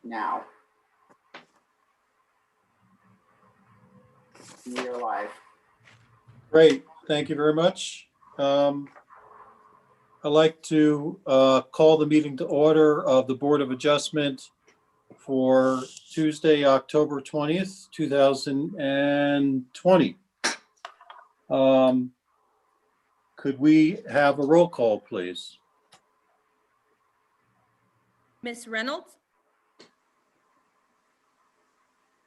now. We are live. Great, thank you very much. I'd like to call the meeting to order of the Board of Adjustment for Tuesday, October 20th, 2020. Could we have a roll call, please? Ms. Reynolds,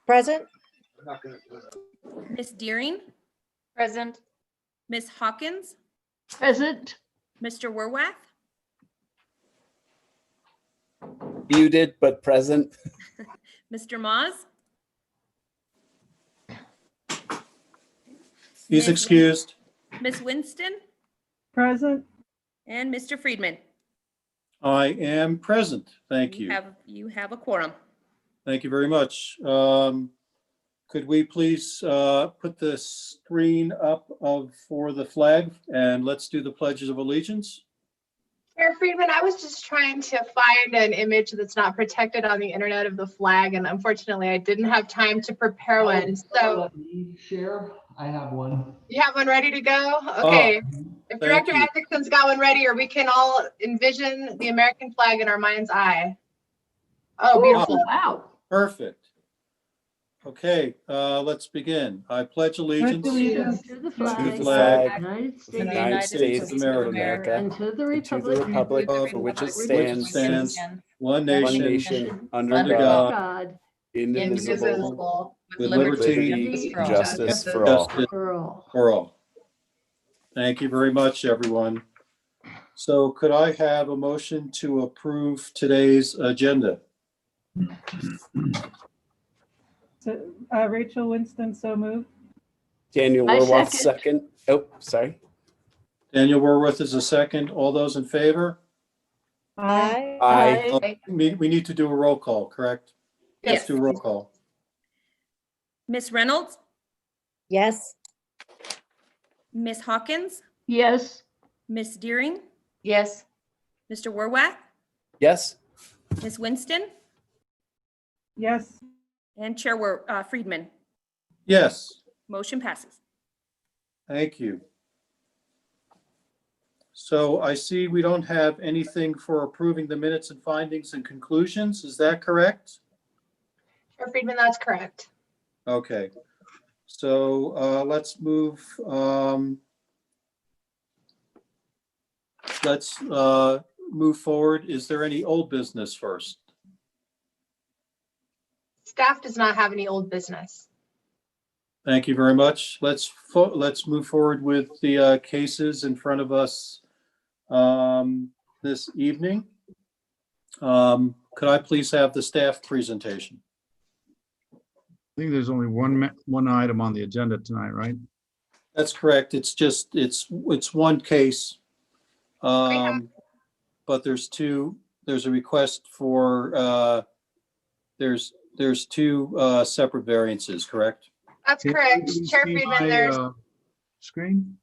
Present. Ms. Deering, Present. Ms. Hawkins, Present. Mr. Werwath, Muted but present. Mr. Moz, He's excused. Ms. Winston, Present. and Mr. Friedman. I am present. Thank you. You have a quorum. Thank you very much. Could we please put the screen up for the flag, and let's do the pledges of allegiance. Chair Friedman, I was just trying to find an image that's not protected on the internet of the flag, and unfortunately I didn't have time to prepare one. So Let me share. I have one. you have one ready to go? Okay. If Director you. Atkinson's got one ready, or we can all envision the American flag in our mind's eye. Oh, beautiful. Wow. Perfect. Okay, let's begin. I pledge allegiance To the to the flag. flag United States. United States of America. And to the And to the republic for which it stands, one one nation, nation, under under God, God, indivisible, Indivisible. with liberty liberty and justice for all. justice For all. for all. Thank you very much, everyone. So could I have a motion to approve today's agenda? So, Rachel Winston, so moved. Daniel I Werwath, second. second. Oh, sorry. Daniel Werworth is a second. All those in favor? Aye. Aye. We need to do a roll call, correct? Let's Yes. do a roll call. Ms. Reynolds, Yes. Ms. Hawkins, Yes. Ms. Deering, Yes. Mr. Werwath, Yes. Ms. Winston, Yes. and Chair Friedman. Yes, Motion passes. thank you. So I see we don't have anything for approving the minutes and findings and conclusions. Is that correct? Chair Friedman, that's correct. Okay, so let's move. Let's move forward. Is there any old business first? Staff does not have any old business. Thank you very much. Let's move forward with the cases in front of us this evening. Could I please have the staff presentation? I think there's only one item on the agenda tonight, right? That's correct. It's one case. But there's a request for, there's two separate variances, correct? That's Can correct. you Chair see Friedman, my, there's, Screen?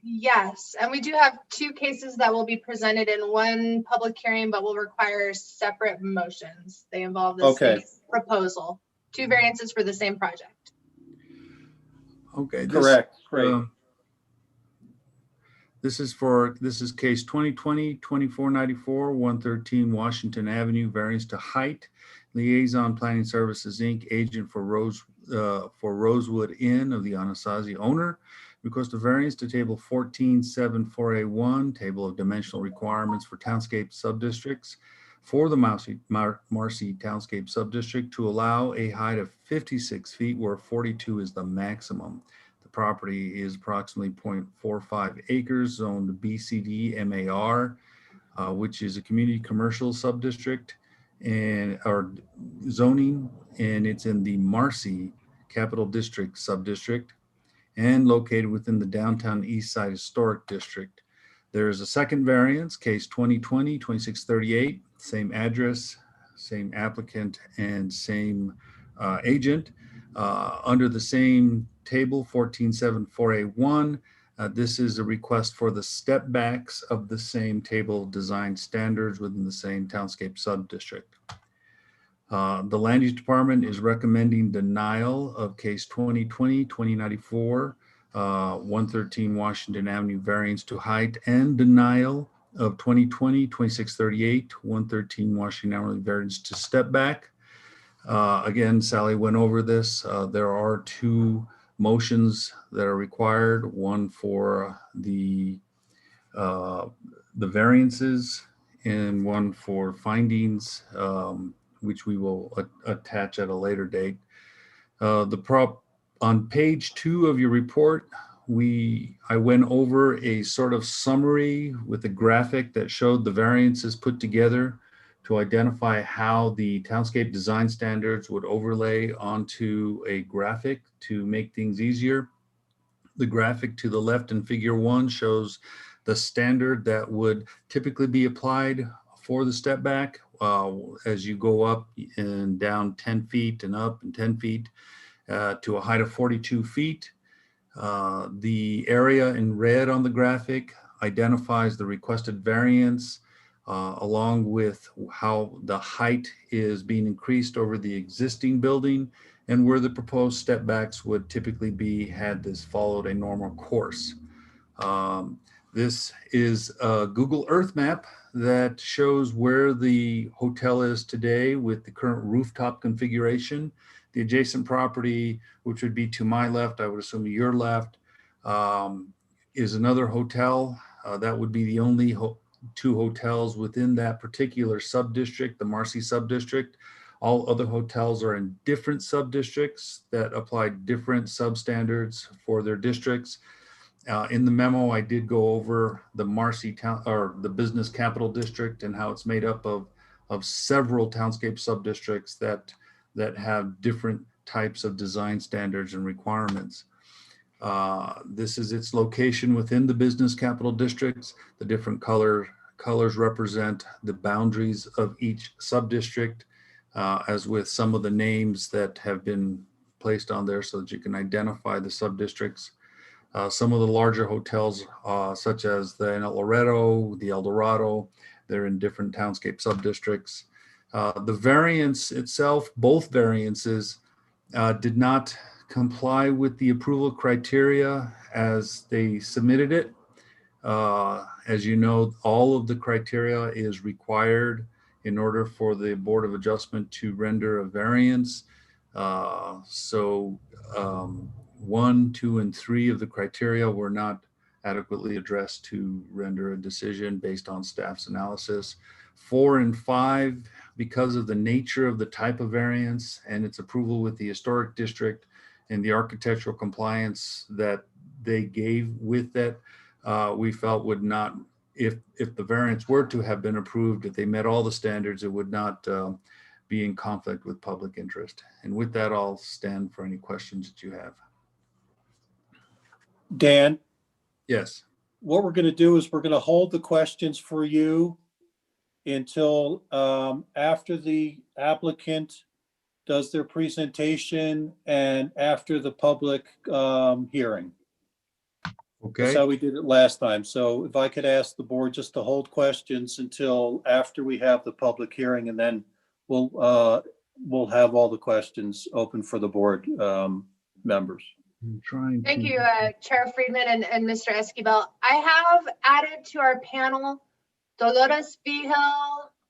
yes, and we do have two cases that will be presented in one public hearing, but will require separate motions. They involve the Okay. same proposal, two variances for the same project. Okay. Correct, great. This is case 2020-2494, 113 Washington Avenue, variance to height. Liaison Planning Services, Inc., agent for Rosewood Inn of the Anasazi owner. Request a variance to table 1474A1, table of dimensional requirements for townscape subdistricts for the Marcy Townscape Subdistrict to allow a height of 56 feet where 42 is the maximum. The property is approximately 0.45 acres, zoned BCD MAR, which is a community commercial subdistrict or zoning, and it's in the Marcy Capital District subdistrict and located within the downtown East Side Historic District. There is a second variance, case 2020-2638, same address, same applicant, and same agent. Under the same table, 1474A1, this is a request for the step backs of the same table design standards within the same townscape subdistrict. The Land Use Department is recommending denial of case 2020-2094, 113 Washington Avenue variance to height, and denial of 2020-2638, 113 Washington Avenue variance to step back. Again, Sally went over this. There are two motions that are required, one for the variances and one for findings, which we will attach at a later date. On page 2 of your report, I went over a sort of summary with a graphic that showed the variances put together to identify how the townscape design standards would overlay onto a graphic to make things easier. The graphic to the left in figure 1 shows the standard that would typically be applied for the step back as you go up and down 10 feet and up and 10 feet to a height of 42 feet. The area in red on the graphic identifies the requested variance along with how the height is being increased over the existing building and where the proposed step backs would typically be had this followed a normal course. This is a Google Earth map that shows where the hotel is today with the current rooftop configuration. The adjacent property, which would be to my left, I would assume your left, is another hotel. That would be the only two hotels within that particular sub-district, the Marcy sub-district. All other hotels are in different sub-districts that apply different substandards for their districts. In the memo, I did go over the Marcy town or the business capital district and how it's made up of several townscape sub-districts that have different types of design standards and requirements. This is its location within the business capital districts. The different colors represent the boundaries of each sub-district, as with some of the names that have been placed on there so that you can identify the sub-districts. Some of the larger hotels, such as the Inn at Loretto, the El Dorado, they're in different townscape sub-districts. The variance itself, both variances, did not comply with the approval criteria as they submitted it. As you know, all of the criteria is required in order for the Board of Adjustment to render a variance. 1, 2, and 3 of the criteria were not adequately addressed to render a decision based on staff's analysis. 4 and 5, because of the nature of the type of variance and its approval with the historic district and the architectural compliance that they gave with that, we felt would not, if the variance were to have been approved, if they met all the standards, it would not be in conflict with public interest. And with that, I'll stand for any questions that you have. Dan, Yes. what we're going to do is we're going to hold the questions for you until after the applicant does their presentation and after the public hearing. Okay. That's how we did it last time. So if I could ask the board just to hold questions until after we have the public hearing, and then we'll have all the questions open for the board members. I'm trying Thank to- you, Chair Friedman and Mr. Esquivel. I have added to our panel Dolores Vigil,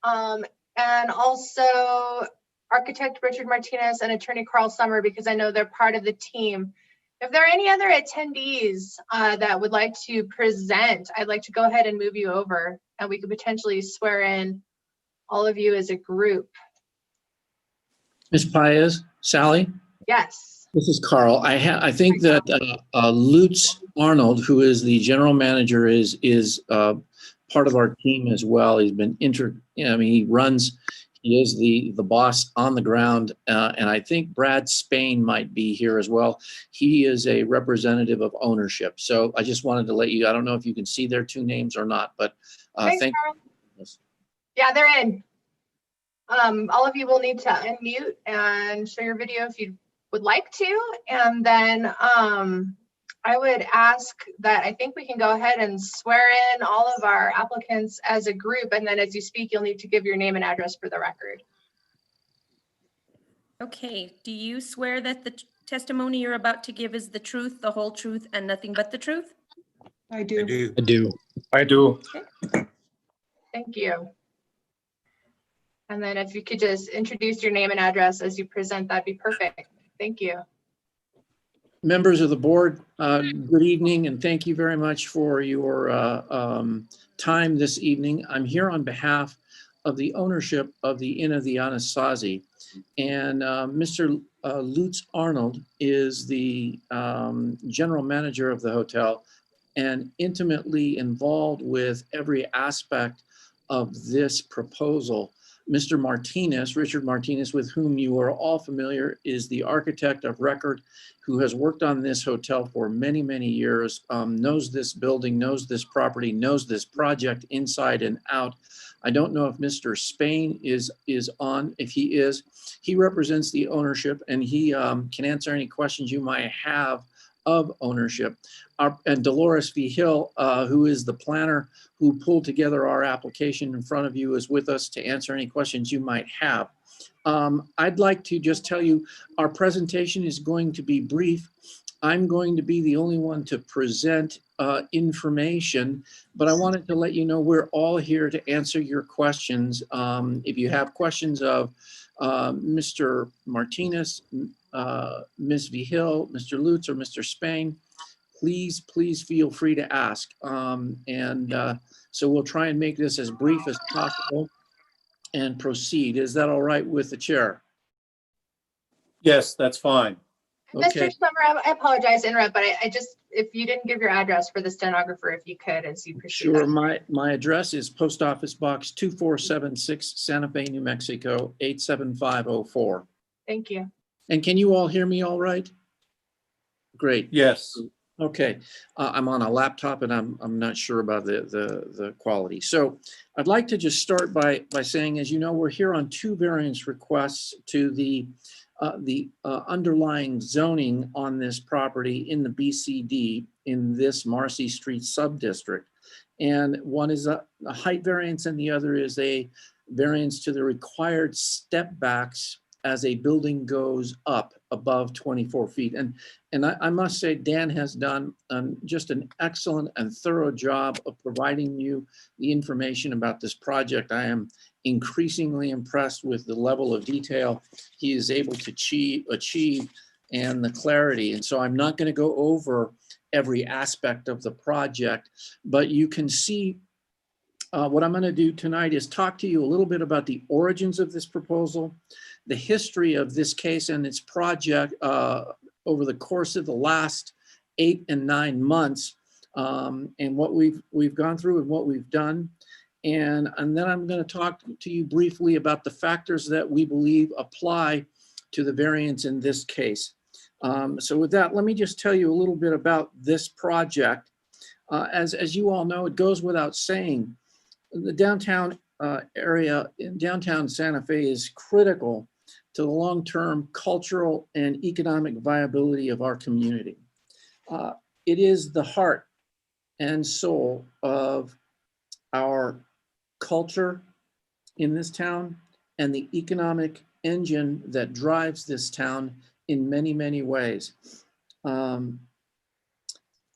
and also architect Richard Martinez and attorney Carl Summer, because I know they're part of the team. If there are any other attendees that would like to present, I'd like to go ahead and move you over, and we could potentially swear in all of you as a group. Ms. Paez, Sally, Yes. this is Carl. I think that Lutz Arnold, who is the general manager, is part of our team as well. He's been he is the boss on the ground, and I think Brad Spain might be here as well. He is a representative of ownership. So I just wanted to let you, I don't know if you can see their two names or not, but Thanks, thank Carl. you. Yeah, they're in. All of you will need to unmute and show your video if you would like to. And then I would ask that I think we can go ahead and swear in all of our applicants as a group. And then as you speak, you'll need to give your name and address for the record. Okay, do you swear that the testimony you're about to give is the truth, the whole truth, and nothing but the truth? I do. I do. I do. Thank you. And then if you could just introduce your name and address as you present, that'd be perfect. Thank you. Members of the board, good evening, and thank you very much for your time this evening. I'm here on behalf of the ownership of the Inn of the Anasazi. And Mr. Lutz Arnold is the general manager of the hotel and intimately involved with every aspect of this proposal. Mr. Martinez, Richard Martinez, with whom you are all familiar, is the architect of record who has worked on this hotel for many, many years, knows this building, knows this property, knows this project inside and out. I don't know if Mr. Spain is on. If he is, he represents the ownership and he can answer any questions you might have of ownership. And Dolores Vigil, who is the planner who pulled together our application in front of you, is with us to answer any questions you might have. I'd like to just tell you our presentation is going to be brief. I'm going to be the only one to present information, but I wanted to let you know we're all here to answer your questions. If you have questions of Mr. Martinez, Ms. Vigil, Mr. Lutz, or Mr. Spain, please feel free to ask. So we'll try and make this as brief as possible and proceed. Is that all right with the chair? Yes, that's fine. Okay. Mr. Summer, I apologize to interrupt, but I just, if you didn't give your address for the stenographer, if you could, as you proceed. Sure. My address is Post Office Box 2476, Santa Fe, New Mexico, 87504. Thank you. And can you all hear me all right? Great. Yes. Okay, I'm on a laptop and I'm not sure about the quality. So I'd like to just start by saying, as you know, we're here on two variance requests to the underlying zoning on this property in the BCD in this Marcy Street subdistrict. And one is a height variance and the other is a variance to the required step backs as a building goes up above 24 feet. And I must say, Dan has done just an excellent and thorough job of providing you the information about this project. I am increasingly impressed with the level of detail he is able to achieve and the clarity. And so I'm not going to go over every aspect of the project, but you can see what I'm going to do tonight is talk to you a little bit about the origins of this proposal, the history of this case and its project over the course of the last 8 and 9 months, and what we've gone through and what we've done. And then I'm going to talk to you briefly about the factors that we believe apply to the variance in this case. So with that, let me just tell you a little bit about this project. As you all know, it goes without saying, the downtown area in downtown Santa Fe is critical to the long-term cultural and economic viability of our community. It is the heart and soul of our culture in this town and the economic engine that drives this town in many, many ways.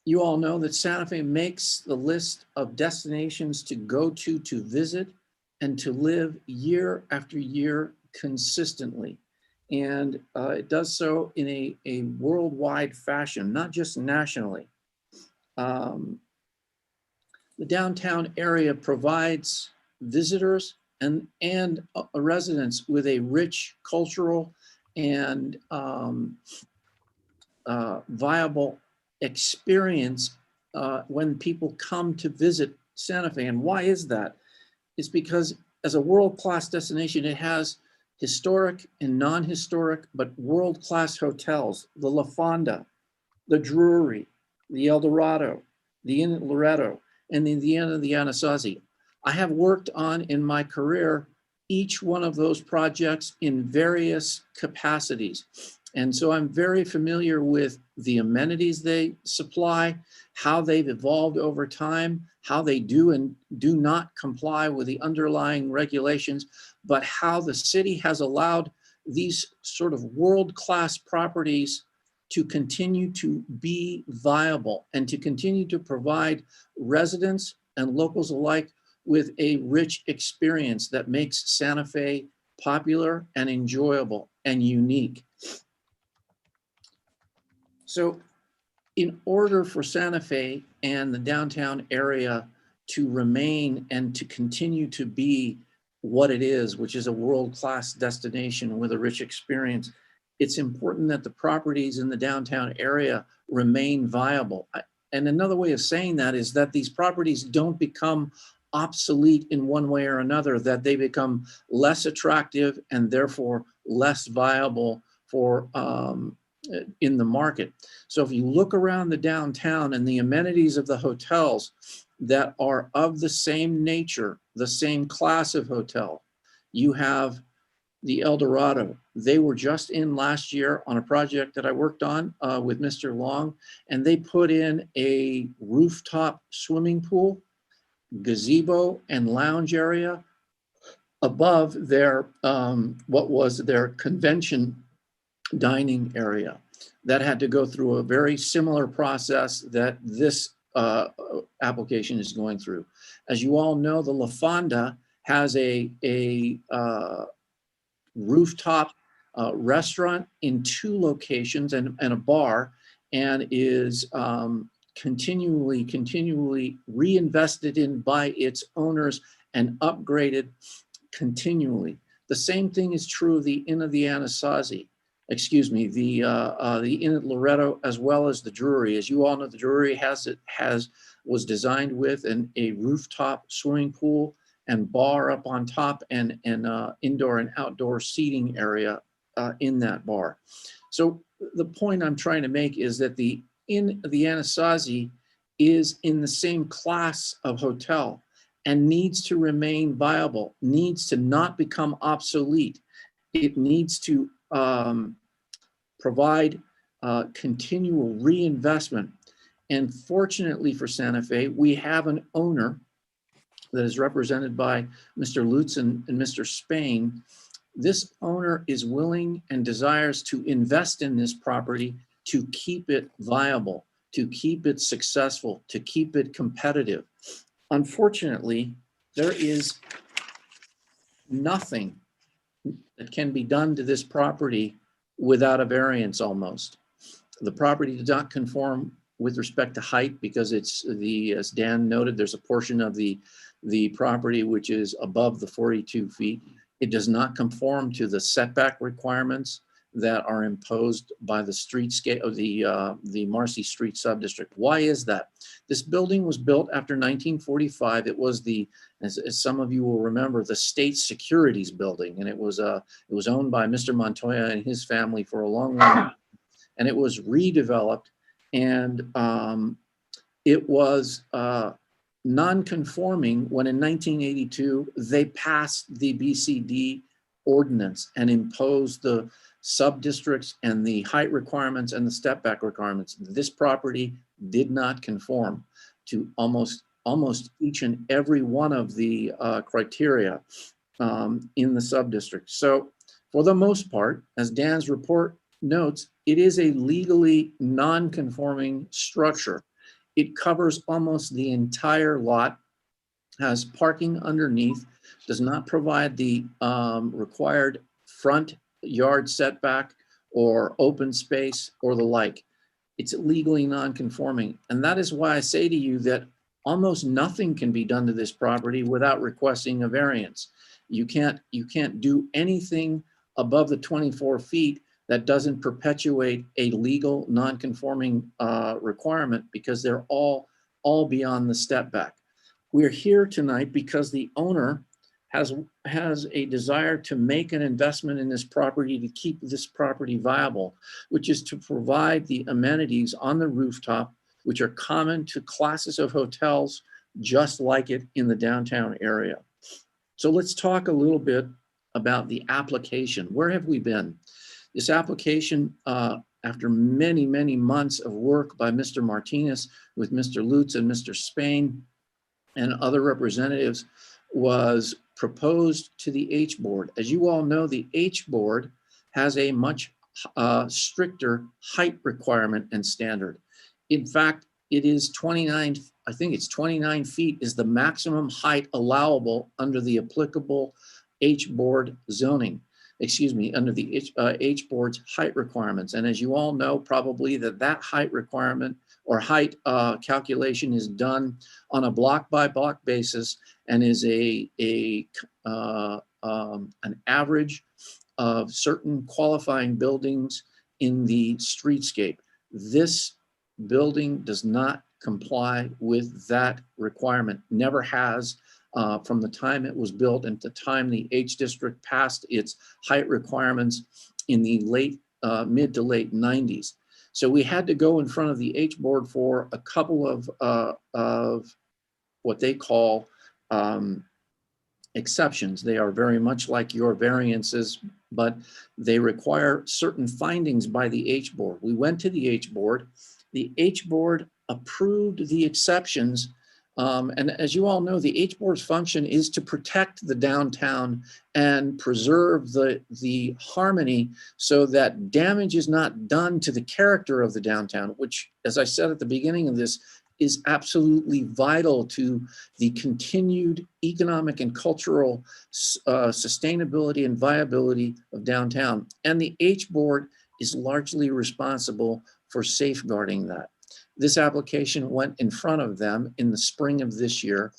You all know that Santa Fe makes the list of destinations to go to visit, and to live year after year consistently. And it does so in a worldwide fashion, not just nationally. The downtown area provides visitors and residents with a rich cultural and viable experience when people come to visit Santa Fe. And why is that? It's because as a world-class destination, it has historic and non-historic, but world-class hotels, the La Fonda, the Drury, the El Dorado, the Inn at Loretto, and the Inn of the Anasazi. I have worked on in my career each one of those projects in various capacities. And so I'm very familiar with the amenities they supply, how they've evolved over time, how they do and do not comply with the underlying regulations, but how the city has allowed these sort of world-class properties to continue to be viable and to continue to provide residents and locals alike with a rich experience that makes Santa Fe popular and enjoyable and unique. So in order for Santa Fe and the downtown area to remain and to continue to be what it is, which is a world-class destination with a rich experience, it's important that the properties in the downtown area remain viable. And another way of saying that is that these properties don't become obsolete in one way or another, that they become less attractive and therefore less viable for in the market. So if you look around the downtown and the amenities of the hotels that are of the same nature, the same class of hotel, you have the El Dorado. They were just in last year on a project that I worked on with Mr. Long, and they put in a rooftop swimming pool, gazebo, and lounge area above their, what was their convention dining area. That had to go through a very similar process that this application is going through. As you all know, the La Fonda has a rooftop restaurant in 2 locations and a bar, and is continually reinvested in by its owners and upgraded continually. The same thing is true of the Inn of the Anasazi. Excuse me, the Inn at Loretto, as well as the Drury. As you all know, the Drury was designed with a rooftop swimming pool and bar up on top, and indoor and outdoor seating area in that bar. So the point I'm trying to make is that the Inn of the Anasazi is in the same class of hotel and needs to remain viable, needs to not become obsolete. It needs to provide continual reinvestment. And fortunately for Santa Fe, we have an owner that is represented by Mr. Lutz and Mr. Spain. This owner is willing and desires to invest in this property to keep it viable, to keep it successful, to keep it competitive. Unfortunately, there is nothing that can be done to this property without a variance almost. The property does not conform with respect to height because it's as Dan noted, there's a portion of the property which is above the 42 feet. It does not conform to the setback requirements that are imposed by the street scale of the Marcy Street subdistrict. Why is that? This building was built after 1945. It was as some of you will remember, the state securities building, and it was owned by Mr. Montoya and his family for a long time. And it was redeveloped, and it was non-conforming when in 1982 they passed the BCD ordinance and imposed the sub-districts and the height requirements and the step back requirements. This property did not conform to almost each and every one of the criteria in the sub-district. So for the most part, as Dan's report notes, it is a legally non-conforming structure. It covers almost the entire lot, has parking underneath, does not provide the required front yard setback or open space or the like. It's legally non-conforming. And that is why I say to you that almost nothing can be done to this property without requesting a variance. You can't do anything above the 24 feet that doesn't perpetuate a legal non-conforming requirement, because they're all beyond the step back. We're here tonight because the owner has a desire to make an investment in this property to keep this property viable, which is to provide the amenities on the rooftop, which are common to classes of hotels just like it in the downtown area. So let's talk a little bit about the application. Where have we been? This application, after many, many months of work by Mr. Martinez with Mr. Lutz and Mr. Spain and other representatives, was proposed to the H board. As you all know, the H board has a much stricter height requirement and standard. In fact, it is 29, I think it's 29 feet is the maximum height allowable under the applicable H-board zoning, excuse me, under the H-board's height requirements. And as you all know, probably that height requirement or height calculation is done on a block by block basis and is an average of certain qualifying buildings in the streetscape. This building does not comply with that requirement, never has from the time it was built and the time the H district passed its height requirements in the mid to late 90s. So we had to go in front of the H board for a couple of what they call exceptions. They are very much like your variances, but they require certain findings by the H board. We went to the H board. The H board approved the exceptions. And as you all know, the H board's function is to protect the downtown and preserve the harmony so that damage is not done to the character of the downtown, which, as I said at the beginning of this, is absolutely vital to the continued economic and cultural sustainability and viability of downtown. And the H board is largely responsible for safeguarding that. This application went in front of them in the spring of this year,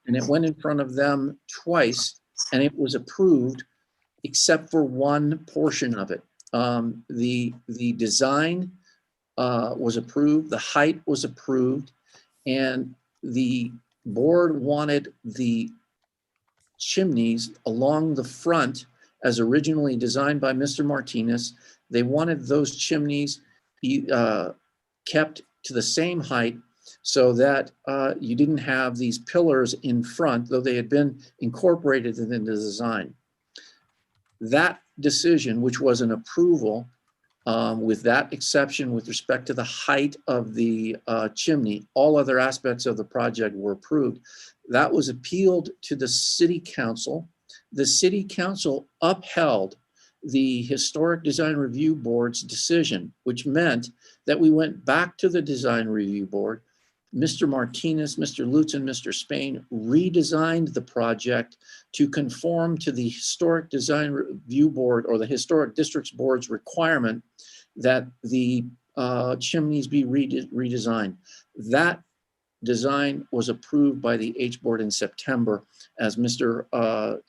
and it went in front of them twice, and it was approved except for one portion of it. The design was approved, the height was approved, and the board wanted the chimneys along the front as originally designed by Mr. Martinez. They wanted those chimneys kept to the same height so that you didn't have these pillars in front, though they had been incorporated in the design. That decision, which was an approval with that exception with respect to the height of the chimney, all other aspects of the project were approved. That was appealed to the city council. The city council upheld the Historic Design Review Board's decision, which meant that we went back to the Design Review Board. Mr. Martinez, Mr. Lutz, and Mr. Spain redesigned the project to conform to the Historic Design Review Board or the Historic Districts Board's requirement that the chimneys be redesigned. That design was approved by the H board in September, as Mr.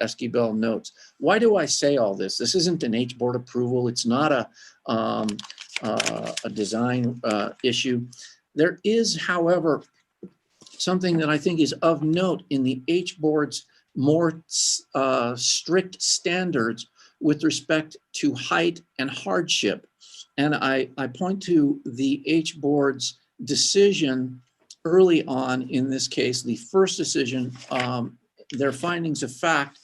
Esquivel notes. Why do I say all this? This isn't an H board approval. It's not a design issue. There is, however, something that I think is of note in the H board's more strict standards with respect to height and hardship. And I point to the H board's decision early on in this case, the first decision, their findings of fact,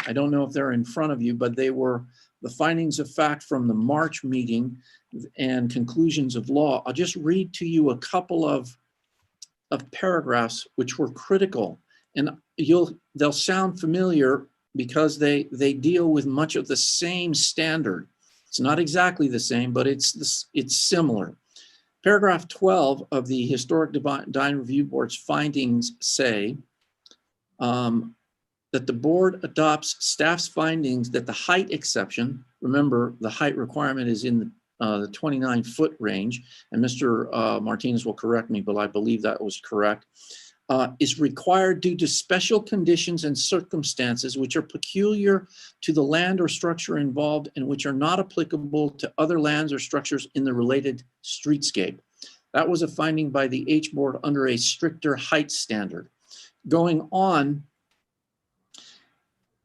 I don't know if they're in front of you, but they were the findings of fact from the March meeting and conclusions of law. I'll just read to you a couple of paragraphs which were critical, and they'll sound familiar because they deal with much of the same standard. It's not exactly the same, but it's similar. Paragraph 12 of the Historic Design Review Board's findings say that the board adopts staff's findings that the height exception, remember the height requirement is in the 29-foot range, and Mr. Martinez will correct me, but I believe that was correct, is required due to special conditions and circumstances which are peculiar to the land or structure involved and which are not applicable to other lands or structures in the related streetscape. That was a finding by the H board under a stricter height standard. Going on,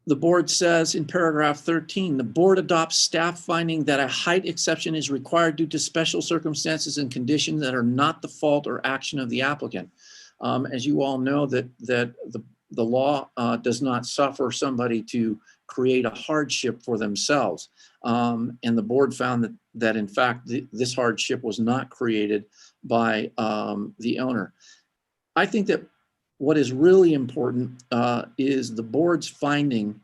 the board says in paragraph 13, the board adopts staff finding that a height exception is required due to special circumstances and conditions that are not the fault or action of the applicant. As you all know, that the law does not suffer somebody to create a hardship for themselves. And the board found that in fact, this hardship was not created by the owner. I think that what is really important is the board's finding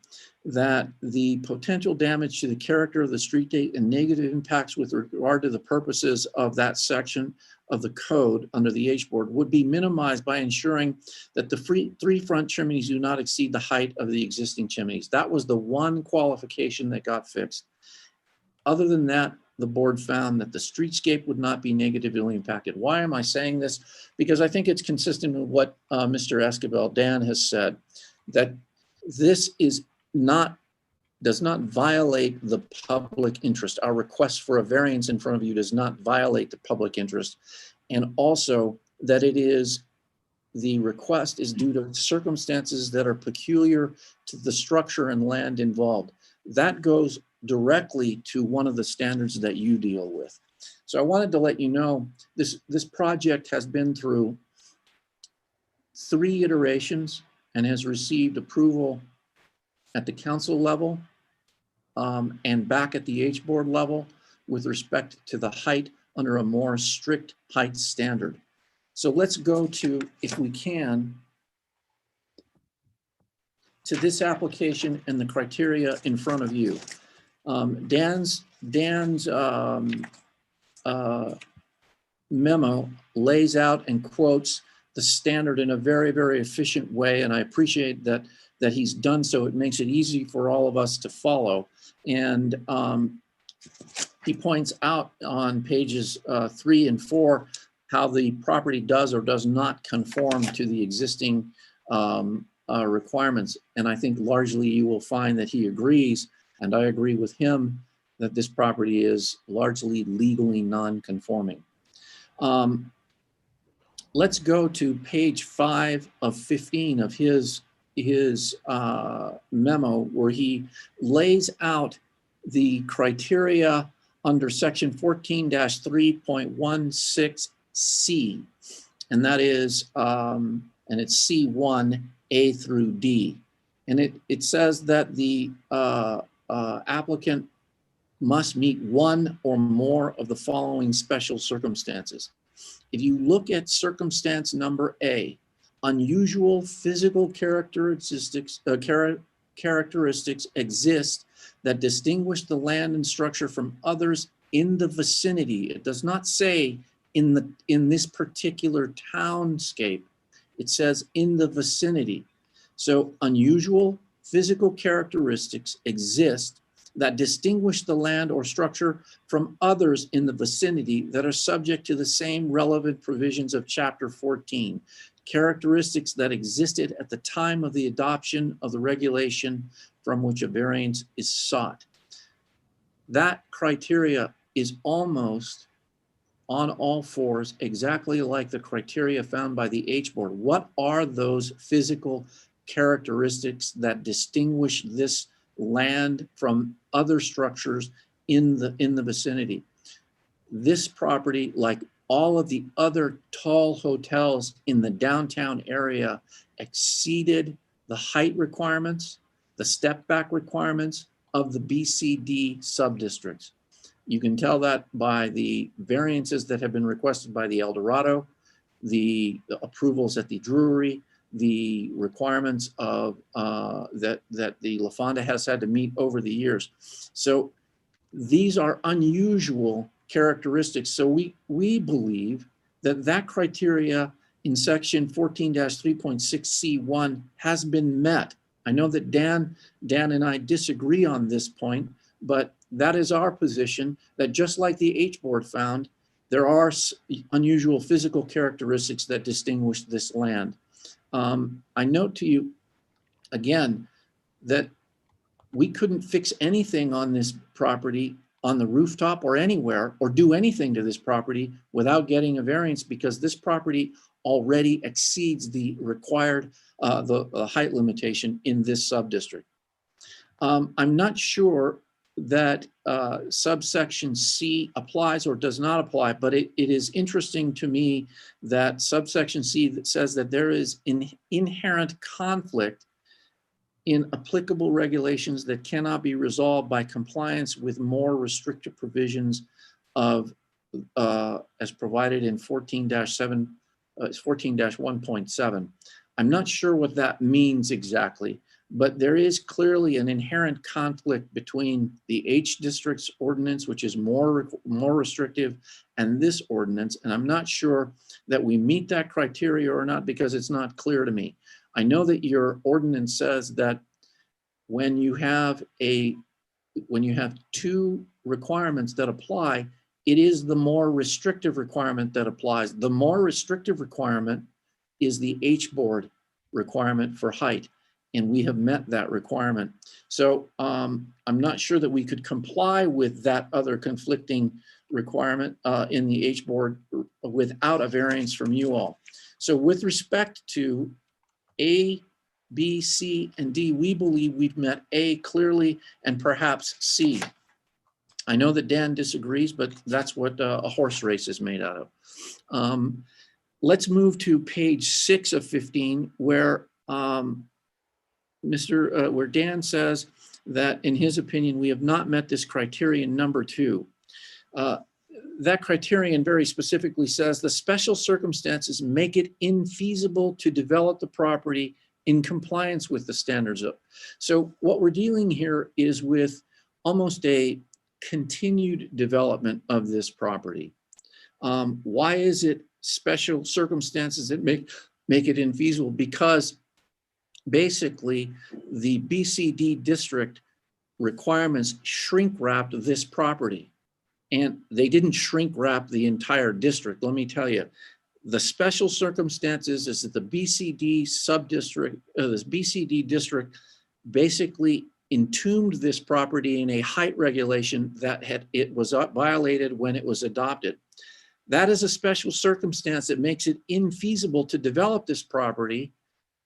that the potential damage to the character of the street and negative impacts with regard to the purposes of that section of the code under the H board would be minimized by ensuring that the three front chimneys do not exceed the height of the existing chimneys. That was the one qualification that got fixed. Other than that, the board found that the streetscape would not be negatively impacted. Why am I saying this? Because I think it's consistent with what Mr. Esquivel, Dan, has said, that this does not violate the public interest. Our request for a variance in front of you does not violate the public interest. And also that the request is due to circumstances that are peculiar to the structure and land involved. That goes directly to one of the standards that you deal with. So I wanted to let you know this project has been through 3 iterations and has received approval at the council level and back at the H board level with respect to the height under a more strict height standard. So let's go to, if we can, to this application and the criteria in front of you. Dan's memo lays out and quotes the standard in a very, very efficient way, and I appreciate that he's done so. It makes it easy for all of us to follow. And he points out on pages 3 and 4 how the property does or does not conform to the existing requirements. And I think largely you will find that he agrees, and I agree with him, that this property is largely legally non-conforming. Let's go to page 5 of 15 of his memo, where he lays out the criteria under section 14-3.16C, and that is, and it's C1 A through D. And it says that the applicant must meet one or more of the following special circumstances. If you look at circumstance number A, unusual physical characteristics exist that distinguish the land and structure from others in the vicinity. It does not say in this particular townscape. It says in the vicinity. So unusual physical characteristics exist that distinguish the land or structure from others in the vicinity that are subject to the same relevant provisions of Chapter 14, characteristics that existed at the time of the adoption of the regulation from which a variance is sought. That criteria is almost on all fours, exactly like the criteria found by the H board. What are those physical characteristics that distinguish this land from other structures in the vicinity? This property, like all of the other tall hotels in the downtown area, exceeded the height requirements, the step back requirements of the BCD subdistricts. You can tell that by the variances that have been requested by the Eldorado, the approvals at the Drury, the requirements of that the La Fonda has had to meet over the years. So these are unusual characteristics. So we believe that criteria in section 14-3.6C1 has been met. I know that Dan and I disagree on this point, but that is our position, that just like the H board found, there are unusual physical characteristics that distinguish this land. I note to you, again, that we couldn't fix anything on this property on the rooftop or anywhere, or do anything to this property without getting a variance, because this property already exceeds the required the height limitation in this subdistrict. I'm not sure that subsection C applies or does not apply, but it is interesting to me that subsection C that says that there is an inherent conflict in applicable regulations that cannot be resolved by compliance with more restrictive provisions of as provided in 14-1.7. I'm not sure what that means exactly, But there is clearly an inherent conflict between the H district's ordinance, which is more restrictive, and this ordinance. And I'm not sure that we meet that criteria or not, because it's not clear to me. I know that your ordinance says that when you have two requirements that apply, it is the more restrictive requirement that applies. The more restrictive requirement is the H board requirement for height, and we have met that requirement. So I'm not sure that we could comply with that other conflicting requirement in the H board without a variance from you all. So with respect to A, B, C, and D, we believe we've met A clearly, and perhaps C. I know that Dan disagrees, but that's what a horse race is made out of. Let's move to page 6 of 15, where where Dan says that in his opinion, we have not met this criterion number 2. That criterion very specifically says the special circumstances make it infeasible to develop the property in compliance with the standards of. So what we're dealing here is with almost a continued development of this property. Why is it special circumstances that make it infeasible? Because basically the BCD district requirements shrink wrapped this property, and they didn't shrink wrap the entire district. Let me tell you, the special circumstances is that the BCD sub-district, this BCD district basically entombed this property in a height regulation that it was violated when it was adopted. That is a special circumstance that makes it infeasible to develop this property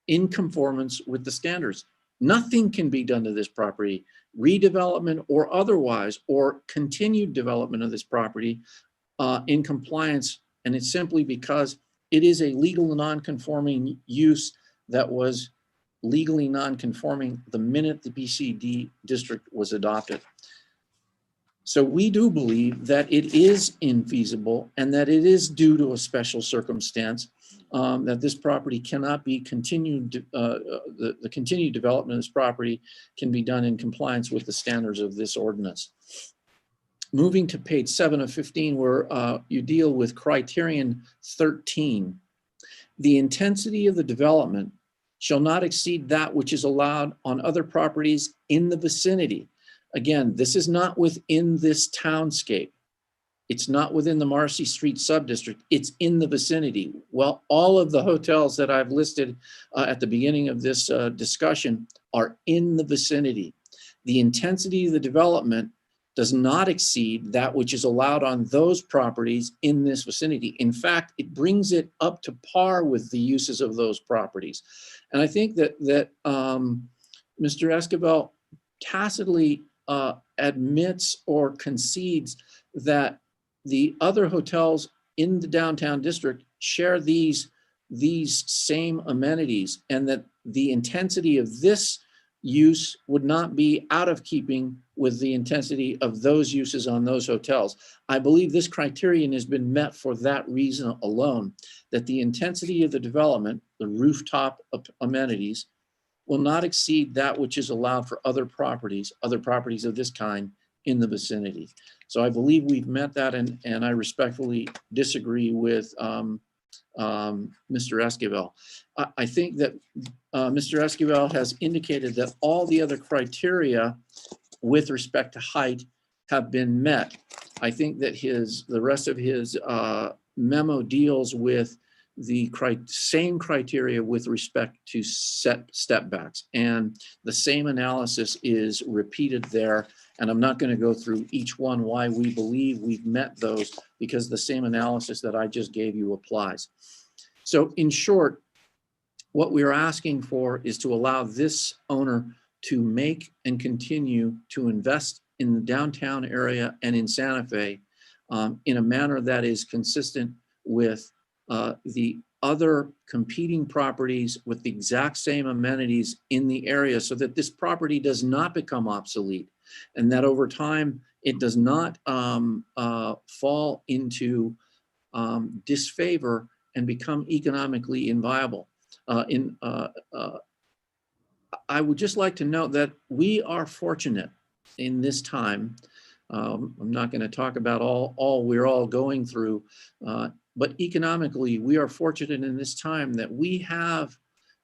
in conformance with the standards. Nothing can be done to this property, redevelopment or otherwise, or continued development of this property in compliance. And it's simply because it is a legal non-conforming use that was legally non-conforming the minute the BCD district was adopted. So we do believe that it is infeasible and that it is due to a special circumstance that this property cannot be continued, the continued development of this property can be done in compliance with the standards of this ordinance. Moving to page 7 of 15, where you deal with criterion 13. The intensity of the development shall not exceed that which is allowed on other properties in the vicinity. Again, this is not within this townscape. It's not within the Marcy Street subdistrict. It's in the vicinity. Well, all of the hotels that I've listed at the beginning of this discussion are in the vicinity. The intensity of the development does not exceed that which is allowed on those properties in this vicinity. In fact, it brings it up to par with the uses of those properties. And I think that Mr. Esquivel tacitly admits or concedes that the other hotels in the downtown district share these same amenities, and that the intensity of this use would not be out of keeping with the intensity of those uses on those hotels. I believe this criterion has been met for that reason alone, that the intensity of the development, the rooftop amenities, will not exceed that which is allowed for other properties of this kind in the vicinity. So I believe we've met that, and I respectfully disagree with Mr. Esquivel. I think that Mr. Esquivel has indicated that all the other criteria with respect to height have been met. I think that the rest of his memo deals with the same criteria with respect to step backs, and the same analysis is repeated there. And I'm not going to go through each one why we believe we've met those, because the same analysis that I just gave you applies. So in short, what we're asking for is to allow this owner to make and continue to invest in the downtown area and in Santa Fe in a manner that is consistent with the other competing properties with the exact same amenities in the area, so that this property does not become obsolete, and that over time it does not fall into disfavor and become economically inviable. I would just like to note that we are fortunate in this time. I'm not going to talk about all we're all going through, but economically, we are fortunate in this time that we have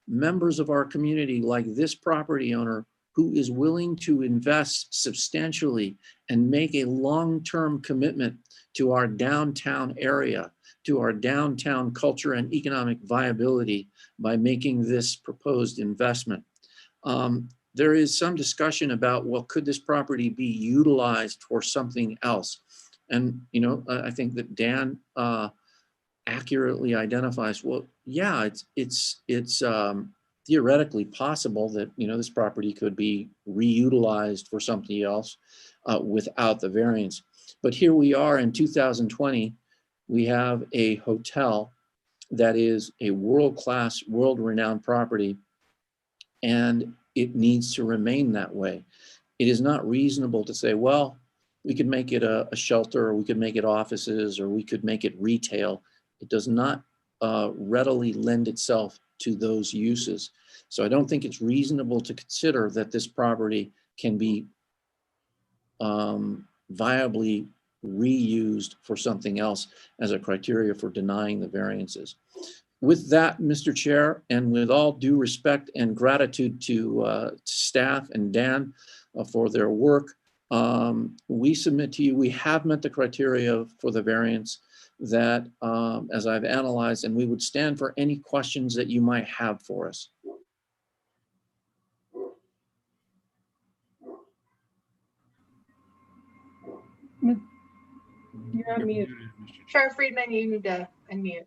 members of our community like this property owner who is willing to invest substantially and make a long-term commitment to our downtown area, to our downtown culture and economic viability by making this proposed investment. There is some discussion about, well, could this property be utilized for something else? And, you know, I think that Dan accurately identifies, well, yeah, it's theoretically possible that, you know, this property could be reutilized for something else without the variance. But here we are in 2020, we have a hotel that is a world-class, world-renowned property, and it needs to remain that way. It is not reasonable to say, well, we could make it a shelter, or we could make it offices, or we could make it retail. It does not readily lend itself to those uses. So I don't think it's reasonable to consider that this property can be viably reused for something else as a criteria for denying the variances. With that, Mr. Chair, and with all due respect and gratitude to staff and Dan for their work, we submit to you, we have met the criteria for the variance that, as I've analyzed, and we would stand for any questions that you might have for us. You're on mute. Chair Friedman, you need to unmute.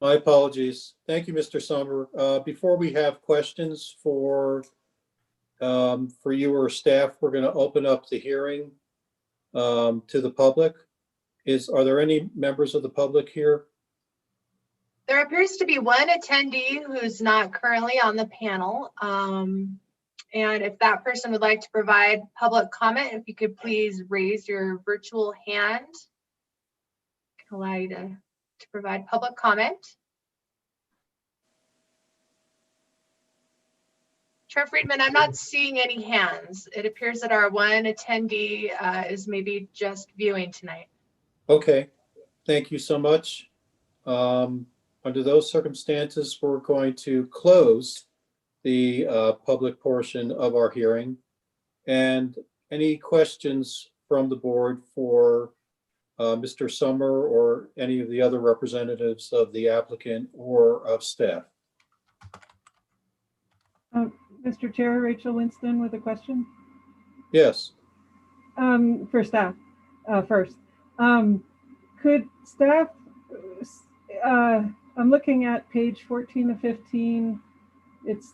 My apologies. Thank you, Mr. Sommer. Before we have questions for you or staff, we're going to open up the hearing to the public. Are there any members of the public here? There appears to be one attendee who's not currently on the panel. And if that person would like to provide public comment, if you could please raise your virtual hand. I can allow you to provide public comment. Chair Friedman, I'm not seeing any hands. It appears that our one attendee is maybe just viewing tonight. Okay, thank you so much. Under those circumstances, we're going to close the public portion of our hearing. And any questions from the board for Mr. Sommer or any of the other representatives of the applicant or of staff? Mr. Chair, Rachel Winston with a question. Yes. For staff first. Could staff, I'm looking at page 14 to 15. It's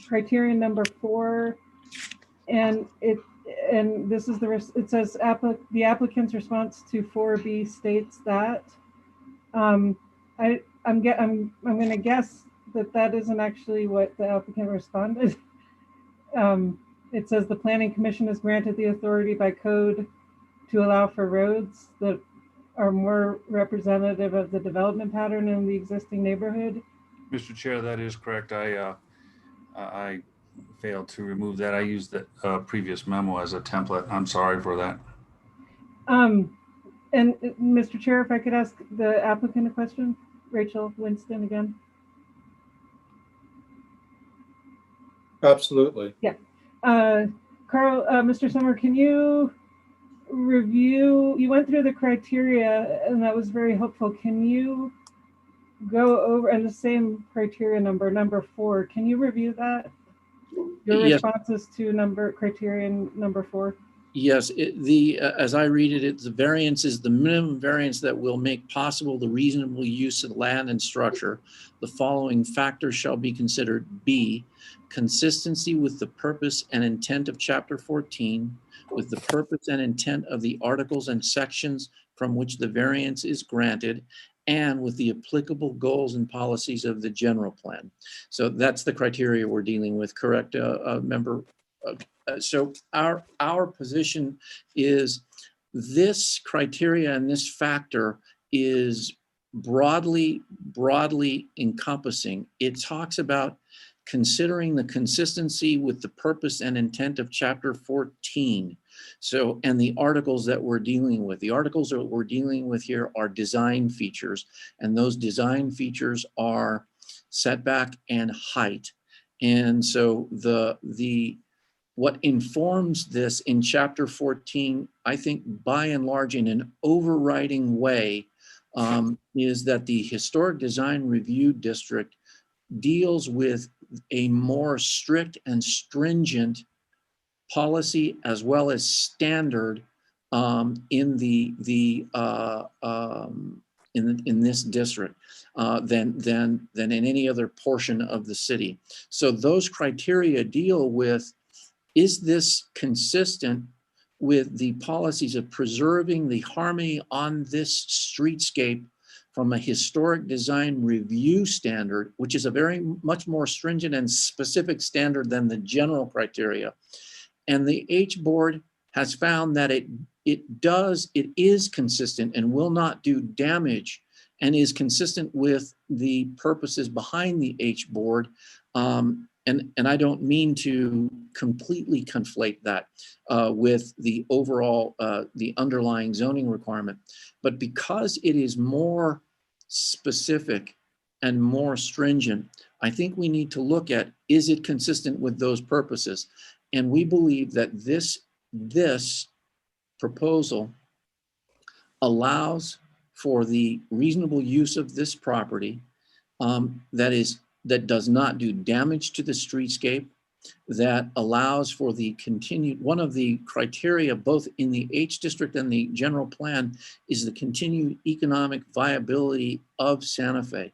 criterion number 4, and this is it says the applicant's response to 4B states that. I'm going to guess that isn't actually what the applicant responded. It says the Planning Commission is granted the authority by code to allow for roads that are more representative of the development pattern in the existing neighborhood. Mr. Chair, that is correct. I failed to remove that. I used the previous memo as a template. I'm sorry for that. And Mr. Chair, if I could ask the applicant a question, Rachel Winston again. Absolutely. Yeah. Carl, Mr. Sommer, can you review, you went through the criteria and that was very helpful. Can you go over, and the same criteria number 4, can you review that? Your Yes. responses to criterion number 4? Yes, as I read it, the variance is the minimum variance that will make possible the reasonable use of land and structure. The following factors shall be considered: B, consistency with the purpose and intent of Chapter 14, with the purpose and intent of the articles and sections from which the variance is granted, and with the applicable goals and policies of the general plan. So that's the criteria we're dealing with, correct, member? So our position is this criteria and this factor is broadly encompassing. It talks about considering the consistency with the purpose and intent of chapter 14. So, and the articles that we're dealing with. The articles that we're dealing with here are design features, and those design features are setback and height. And so what informs this in chapter 14, I think by and large in an overriding way, is that the Historic Design Review District deals with a more strict and stringent policy as well as standard in this district than in any other portion of the city. So those criteria deal with, is this consistent with the policies of preserving the harmony on this streetscape from a historic design review standard, which is a very much more stringent and specific standard than the general criteria. And the H board has found that it is consistent and will not do damage, and is consistent with the purposes behind the H board. And I don't mean to completely conflate that with the overall, the underlying zoning requirement, but because it is more specific and more stringent, I think we need to look at, is it consistent with those purposes? And we believe that this proposal allows for the reasonable use of this property that does not do damage to the streetscape, that allows for the continued, one of the criteria both in the H district and the general plan is the continued economic viability of Santa Fe.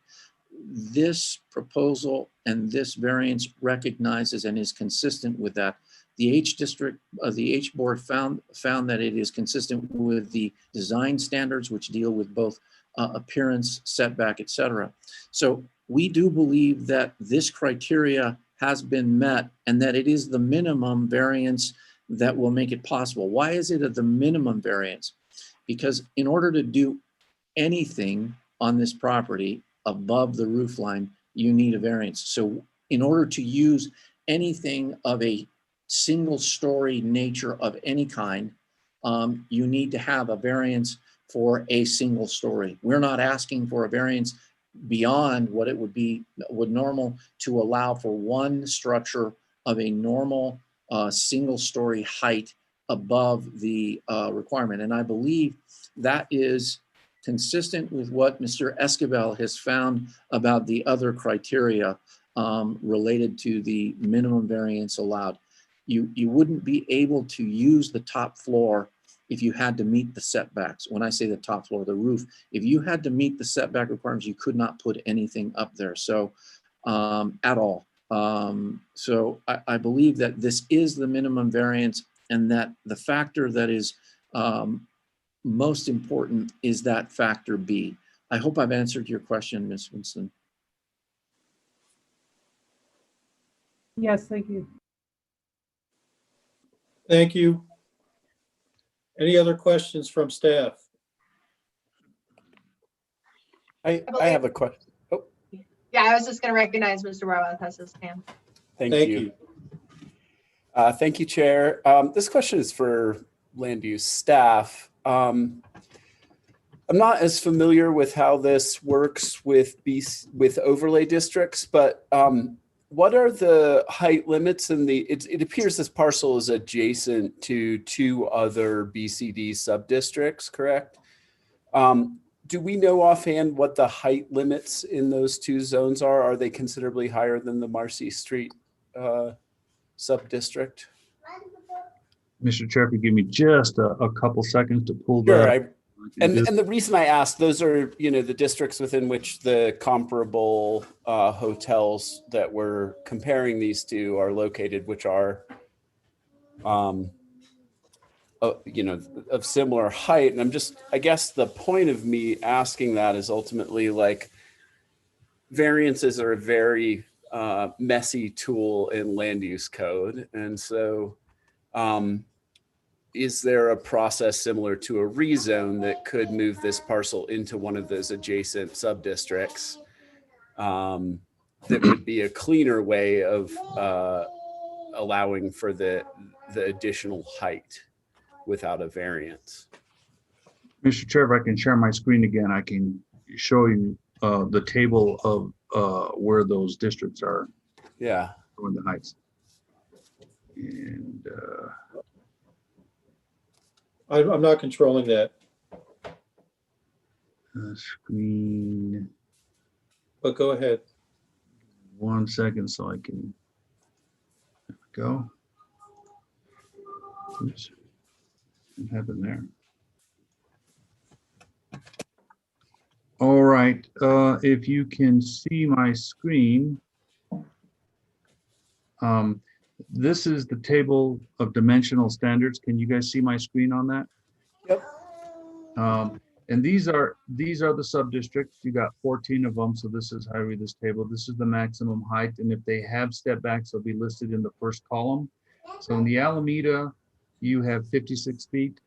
This proposal and this variance recognizes and is consistent with that. The H district, the H board found that it is consistent with the design standards, which deal with both appearance, setback, etc. So we do believe that this criteria has been met and that it is the minimum variance that will make it possible. Why is it at the minimum variance? Because in order to do anything on this property above the roof line, you need a variance. So in order to use anything of a single story nature of any kind, you need to have a variance for a single story. We're not asking for a variance beyond what it would normal to allow for one structure of a normal single story height above the requirement. And I believe that is consistent with what Mr. Esquivel has found about the other criteria related to the minimum variance allowed. You wouldn't be able to use the top floor if you had to meet the setbacks. When I say the top floor, the roof, if you had to meet the setback requirements, you could not put anything up there. So at all. So I believe that this is the minimum variance, and that the factor that is most important is that factor B. I hope I've answered your question, Ms. Winston. Yes, thank you. Thank you. Any other questions from staff? I have a question. Oh, Yeah, I was just going to recognize Mr. Rothhaus's hand. thank Thank you. you. Thank you, Chair. This question is for land use staff. I'm not as familiar with how this works with overlay districts, but what are the height limits? And it appears this parcel is adjacent to two other BCD sub-districts, correct? Do we know offhand what the height limits in those two zones are? Are they considerably higher than the Marcy Street sub-district? Mr. Chair, if you give me just a couple seconds to pull Sure. that. And the reason I asked, those are, the districts within which the comparable hotels that we're comparing these to are located, which are, of similar height. And I guess the point of me asking that is ultimately like variances are a very messy tool in land use code. And so is there a process similar to a rezone that could move this parcel into one of those adjacent sub-districts? That would be a cleaner way of allowing for the additional height without a variance. Mr. Chair, if I can share my screen again, I can show you the table of where those districts are Yeah. in the heights. And I'm not controlling that, screen, but go ahead. 1 second so I can, there we go. Oops, what happened there? All right, if you can see my screen, this is the table of dimensional standards. Can you guys see my screen on that? Yep. And these are the sub-districts. You got 14 of them. So this is how I read this table. This is the maximum height. And if they have step backs, they'll be listed in the first column. So in the Alameda, you have 56 feet.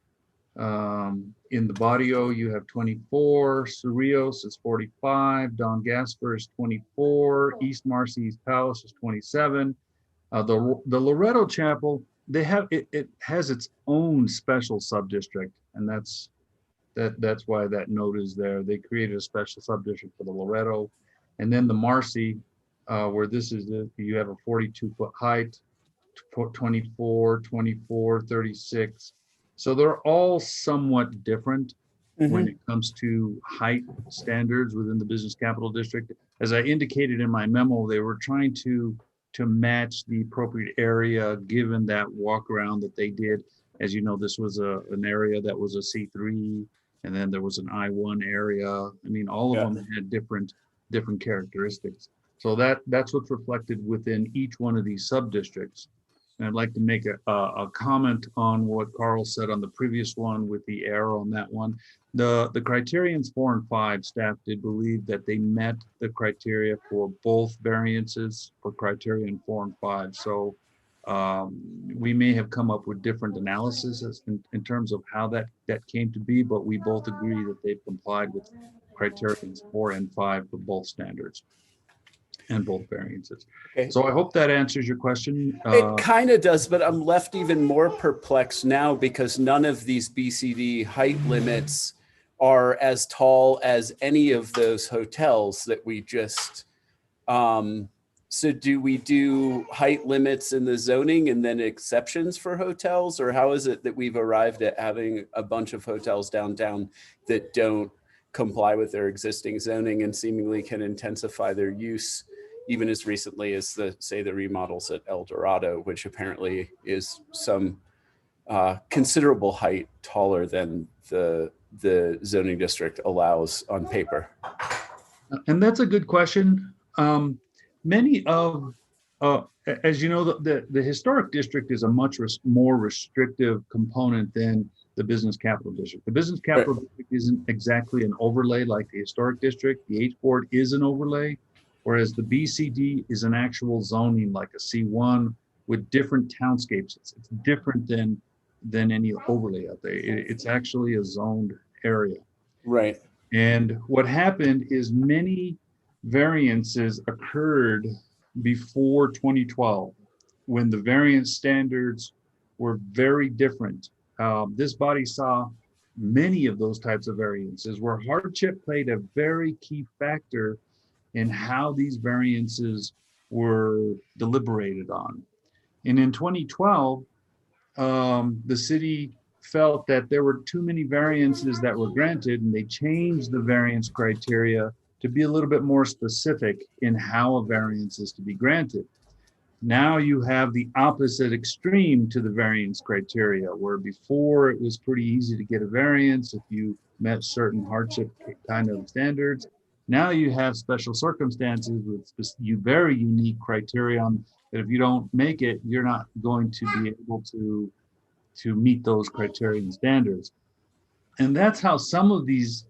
In the Barrio, you have 24. Cerrillos is 45. Don Gaspar is 24. East Marcy, East Palace is 27. The Loretto Chapel, they have it has its own special sub-district, and that's why that note is there. They created a special sub-district for the Loretto. And then the Marcy, where this is, you have a 42-foot height, 24, 24, 36. So they're all somewhat different when it comes to height standards within the business capital district. As I indicated in my memo, they were trying to match the appropriate area given that walk around that they did. As you know, this was an area that was a C3, and then there was an I1 area. I mean, all of them had different characteristics. So that's what's reflected within each one of these sub-districts. And I'd like to make a comment on what Carl said on the previous one with the arrow on that one. The criterions 4 and 5, staff did believe that they met the criteria for both variances for criterion 4 and 5. So we may have come up with different analysis in terms of how that came to be, but we both agree that they've complied with criterions 4 and 5 for both standards and both variances. Okay. So I hope that answers your question. It kind of does, but I'm left even more perplexed now because none of these BCD height limits are as tall as any of those hotels that we just, so do we do height limits in the zoning and then exceptions for hotels? Or how is it that we've arrived at having a bunch of hotels downtown that don't comply with their existing zoning and seemingly can intensify their use even as recently as the remodels at El Dorado, which apparently is some considerable height taller than the zoning district allows on paper? And that's a good question. Many of, as you know, the historic district is a much more restrictive component than the business capital district. The business capital district isn't exactly an overlay like the historic district. The H board is an overlay, whereas the BCD is an actual zoning like a C1 with different townscapes. It's different than any overlay out there. It's actually a zoned area. Right. And what happened is many variances occurred before 2012 when the variance standards were very different. This body saw many of those types of variances where hardship played a very key factor in how these variances were deliberated on. And in 2012, the city felt that there were too many variances that were granted, and they changed the variance criteria to be a little bit more specific in how a variance is to be granted. Now you have the opposite extreme to the variance criteria, where before it was pretty easy to get a variance if you met certain hardship kind of standards. Now you have special circumstances with very unique criterion that if you don't make it, you're not going to be able to meet those criterion standards. And that's how some of these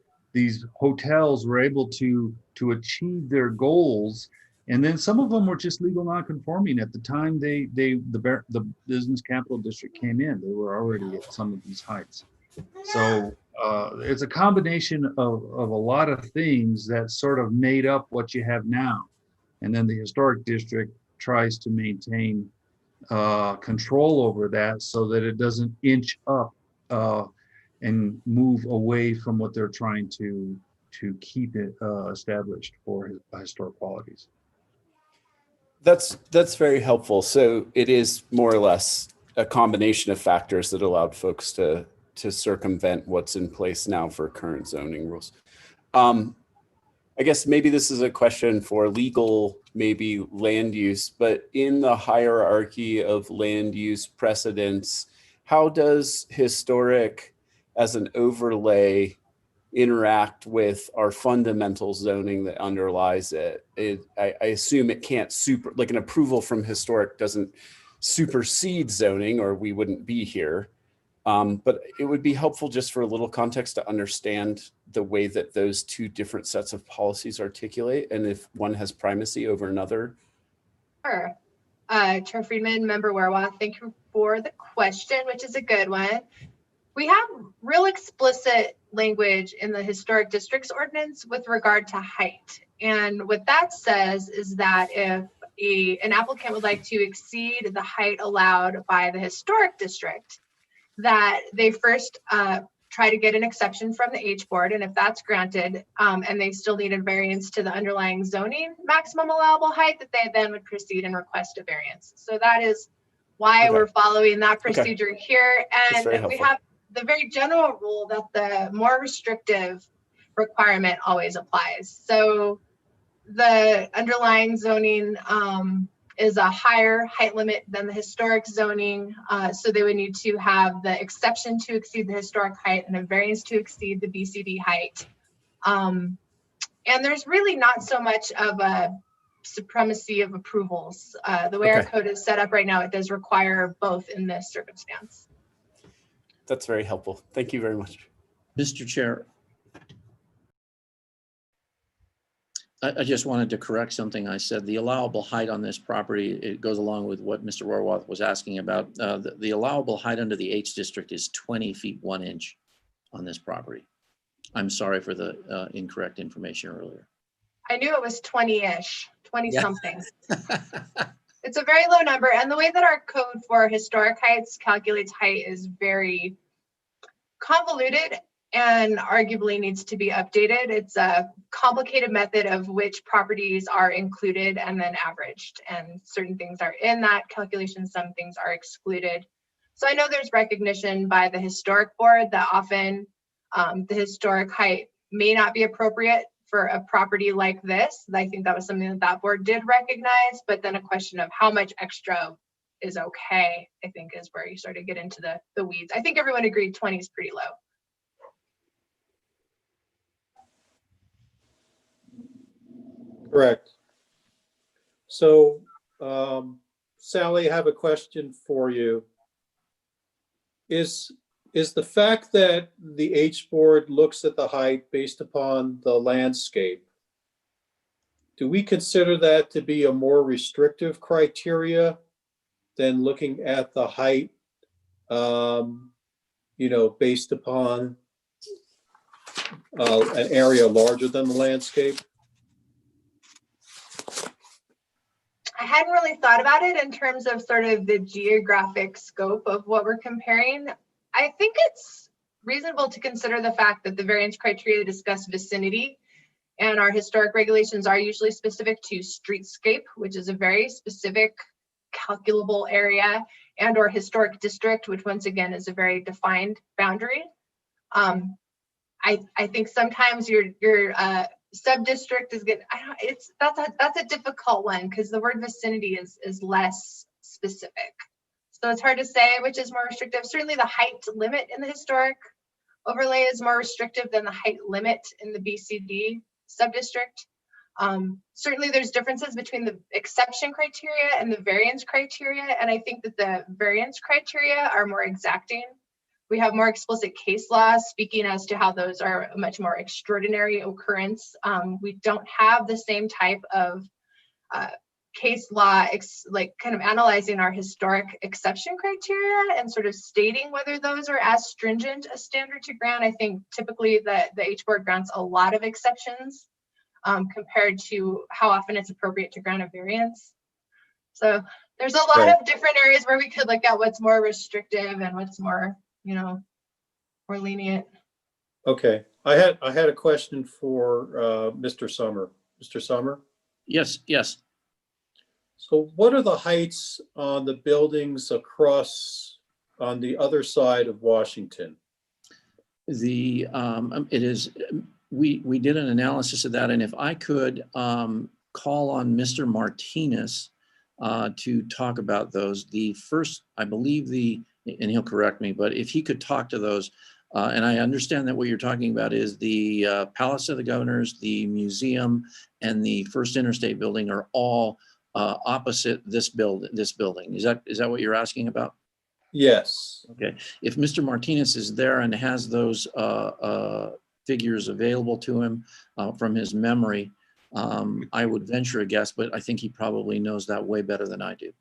hotels were able to achieve their goals And then some of them were just legal non-conforming at the time the business capital district came in. They were already at some of these heights. So it's a combination of a lot of things that sort of made up what you have now. And then the historic district tries to maintain control over that so that it doesn't inch up and move away from what they're trying to keep it established for historic qualities. That's very helpful. So it is more or less a combination of factors that allowed folks to circumvent what's in place now for current zoning rules. I guess maybe this is a question for legal, maybe land use, but in the hierarchy of land use precedents, how does historic as an overlay interact with our fundamental zoning that underlies it? I assume it can't like an approval from historic doesn't supersede zoning or we wouldn't be here. But it would be helpful just for a little context to understand the way that those two different sets of policies articulate and if one has primacy over another. Sure. Chair Friedman, Member Werwa, thank you for the question, which is a good one. We have real explicit language in the historic districts ordinance with regard to height. And what that says is that if an applicant would like to exceed the height allowed by the historic district, that they first try to get an exception from the H board. And if that's granted, and they still need a variance to the underlying zoning maximum allowable height, that they then would proceed and request a variance. So that is why we're following that procedure here. And we have the very general rule that the more restrictive requirement always applies. So the underlying zoning is a higher height limit than the historic zoning. So they would need to have the exception to exceed the historic height and a variance to exceed the BCD height. And there's really not so much of a supremacy of approvals. The way our code is set up right now, it does require both in this circumstance. That's very helpful. Thank you very much. Mr. Chair, I just wanted to correct something I said. The allowable height on this property, it goes along with what Mr. Rohrwath was asking about. The allowable height under the H district is 20 feet 1 inch on this property. I'm sorry for the incorrect information earlier. I knew it was 20-ish, 20 something. It's a very low number. And the way that our code for historic heights calculates height is very convoluted and arguably needs to be updated. It's a complicated method of which properties are included and then averaged. And certain things are in that calculation, some things are excluded. So I know there's recognition by the historic board that often the historic height may not be appropriate for a property like this. I think that was something that that board did recognize, but then a question of how much extra is okay, I think is where you sort of get into the weeds. I think everyone agreed 20 is pretty low. Correct. So, Sally, I have a question for you. Is the fact that the H board looks at the height based upon the landscape, do we consider that to be a more restrictive criteria than looking at the height, based upon an area larger than the landscape? I hadn't really thought about it in terms of sort of the geographic scope of what we're comparing. I think it's reasonable to consider the fact that the variance criteria discuss vicinity, and our historic regulations are usually specific to streetscape, which is a very specific calculable area, and or historic district, which once again is a very defined boundary. I think sometimes your sub-district is good. That's a difficult one because the word vicinity is less specific. So it's hard to say which is more restrictive. Certainly the height limit in the historic overlay is more restrictive than the height limit in the BCD sub-district. Certainly there's differences between the exception criteria and the variance criteria. And I think that the variance criteria are more exacting. We have more explicit case laws speaking as to how those are a much more extraordinary occurrence. We don't have the same type of case law, like kind of analyzing our historic exception criteria and sort of stating whether those are as stringent a standard to grant. I think typically the H board grants a lot of exceptions compared to how often it's appropriate to grant a variance. So there's a lot of different areas where we could look at what's more restrictive and what's more, you know, more lenient. Okay, I had a question for Mr. Summer. Mr. Summer? Yes, yes. So what are the heights on the buildings across on the other side of Washington? It is, we did an analysis of that, and if I could call on Mr. Martinez to talk about those. The first, I believe and he'll correct me, but if he could talk to those, and I understand that what you're talking about is the Palace of the Governors, the museum, and the First Interstate building are all opposite this building. Is that what you're asking about? Yes. Okay. If Mr. Martinez is there and has those figures available to him from his memory, I would venture a guess, but I think he probably knows that way better than I do.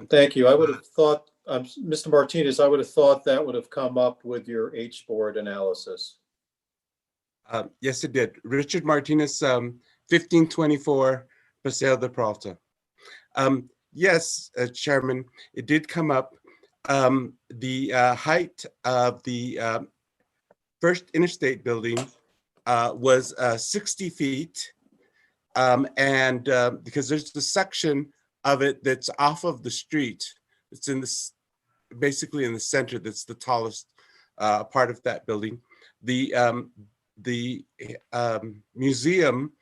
Thank you. I would have thought, Mr. Martinez, I would have thought that would have come up with your H board analysis. Yes, it did. Richard Martinez, 1524 Paseo de Peralta. Yes, Chairman, it did come up. The height of the First Interstate building was 60 feet. And because there's the section of it that's off of the street, it's in this, basically in the center, that's the tallest part of that building. The museum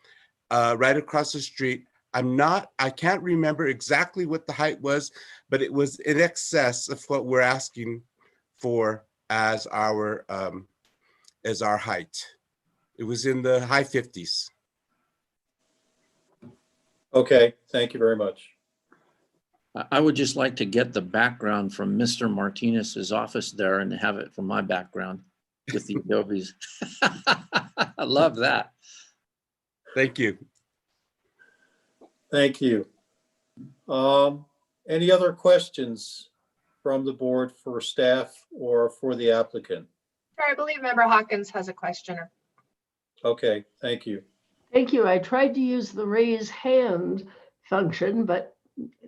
right across the street, I can't remember exactly what the height was, but it was in excess of what we're asking for as our height. It was in the high 50s. Okay, thank you very much. I would just like to get the background from Mr. Martinez's office there and have it from my background with the Adobes. I love that. Thank you. Thank you. Any other questions from the board for staff or for the applicant? Sure, I believe Member Hawkins has a question. Okay, thank you. Thank you. I tried to use the raise hand function, but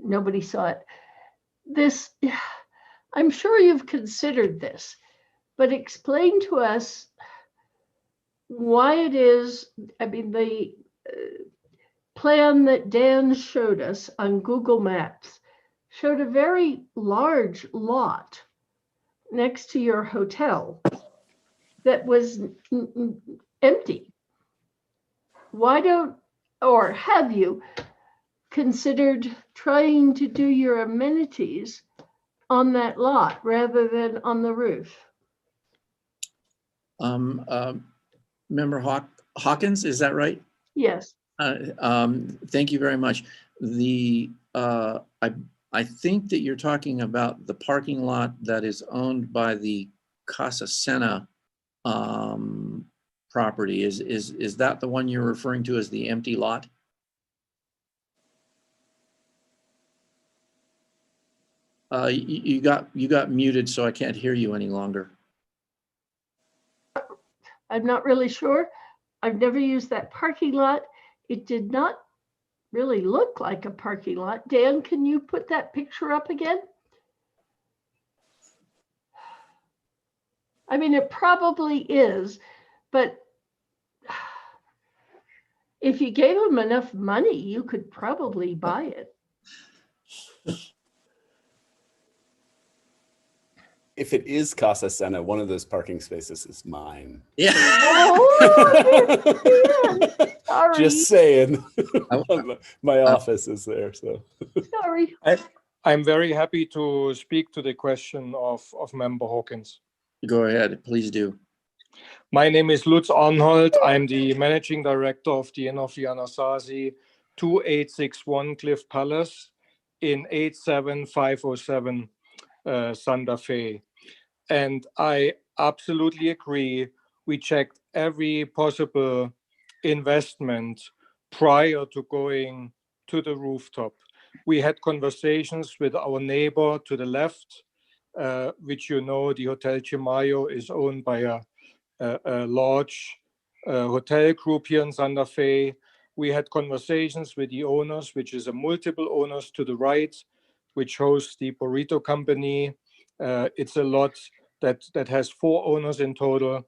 nobody saw it. This, I'm sure you've considered this, but explain to us why it is, I mean, the plan that Dan showed us on Google Maps showed a very large lot next to your hotel that was empty. Why don't, or have you considered trying to do your amenities on that lot rather than on the roof? Member Hawkins, is that right? Yes. Thank you very much. I think that you're talking about the parking lot that is owned by the Casa Sena property. Is that the one you're referring to as the empty lot? You got muted, so I can't hear you any longer. I'm not really sure. I've never used that parking lot. It did not really look like a parking lot. Dan, can you put that picture up again? I mean, it probably is, but if you gave them enough money, you could probably buy it. If it is Casa Sena, one of those parking spaces is mine. Yeah. Oh, man. Sorry. Just saying. My office is there, so. Sorry. I'm very happy to speak to the question of Member Hawkins. Go ahead, please do. My name is Lutz Arnhold. I'm the Managing Director of the Inn of the Anasazi, 2861 Cliff Palace in 87507 Santa Fe. And I absolutely agree. We checked every possible investment prior to going to the rooftop. We had conversations with our neighbor to the left, which you know, the Hotel Chimayo is owned by a large hotel group here in Santa Fe. We had conversations with the owners, which is a multiple owners to the right, which hosts the Burrito Company. It's a lot that has 4 owners in total.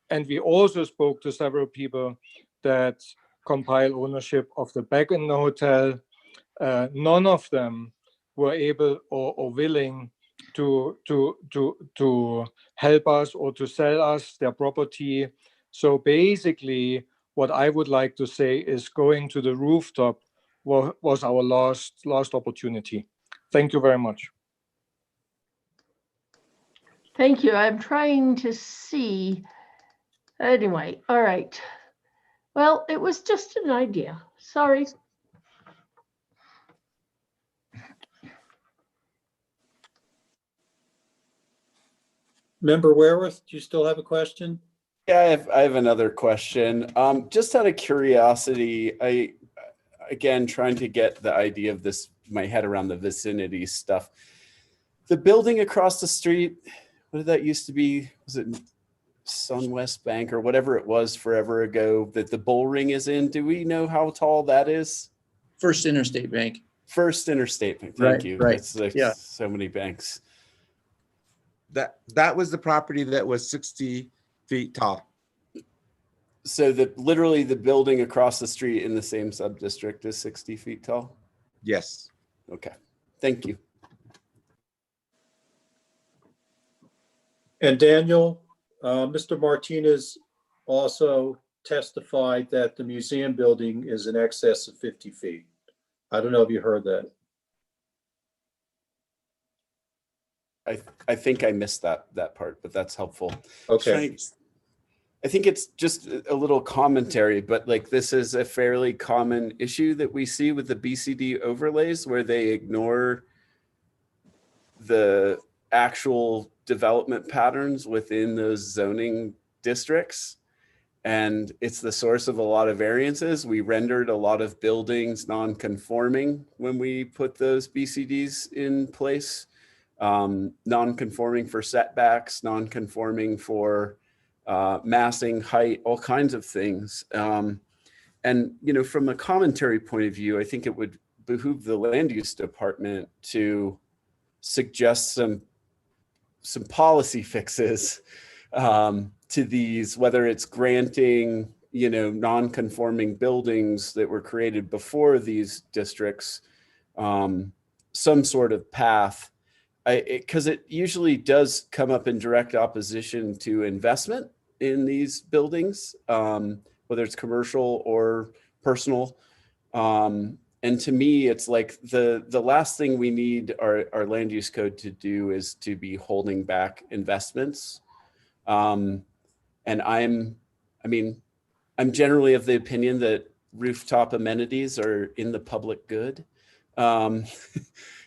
And we also spoke to several people that compile ownership of the back in the hotel. None of them were able or willing to help us or to sell us their property. So basically, what I would like to say is going to the rooftop was our last opportunity. Thank you very much. Thank you. I'm trying to see. Anyway, all right. Well, it was just an idea. Sorry. Member Wereworth, do you still have a question? Yeah, I have another question. Just out of curiosity, again, trying to get the idea of this, my head around the vicinity stuff. The building across the street, what did that used to be? Was it SunWest Bank or whatever it was forever ago that the bull ring is in? Do we know how tall that is? First Interstate Bank. First Interstate Bank. Right, Thank you. right. That's like Yeah. so many banks. That was the property that was 60 feet tall. So literally the building across the street in the same sub-district is 60 feet tall? Yes. Okay, thank you. And Daniel, Mr. Martinez also testified that the museum building is in excess of 50 feet. I don't know if you heard that. I think I missed that part, but that's helpful. Okay. I think it's just a little commentary, but like this is a fairly common issue that we see with the BCD overlays where they ignore the actual development patterns within those zoning districts. And it's the source of a lot of variances. We rendered a lot of buildings non-conforming when we put those BCDs in place. Non-conforming for setbacks, non-conforming for massing, height, all kinds of things. And, you know, from a commentary point of view, I think it would behoove the land use department to suggest some policy fixes to these, whether it's granting, you know, non-conforming buildings that were created before these districts, some sort of path. Because it usually does come up in direct opposition to investment in these buildings, whether it's commercial or personal. And to me, it's like the last thing we need our land use code to do is to be holding back investments. And I'm generally of the opinion that rooftop amenities are in the public good.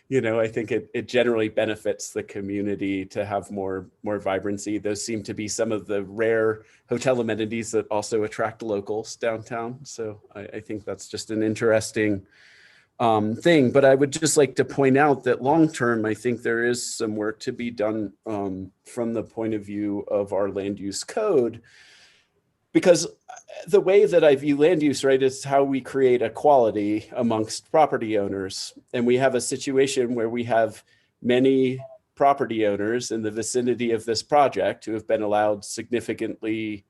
You know, I think it generally benefits the community to have more vibrancy. Those seem to be some of the rare hotel amenities that also attract locals downtown. So I think that's just an interesting thing. But I would just like to point out that long-term, I think there is some work to be done from the point of view of our land use code. Because the way that I view land use, right, is how we create equality amongst property owners. And we have a situation where we have many property owners in the vicinity of this project who have been allowed significantly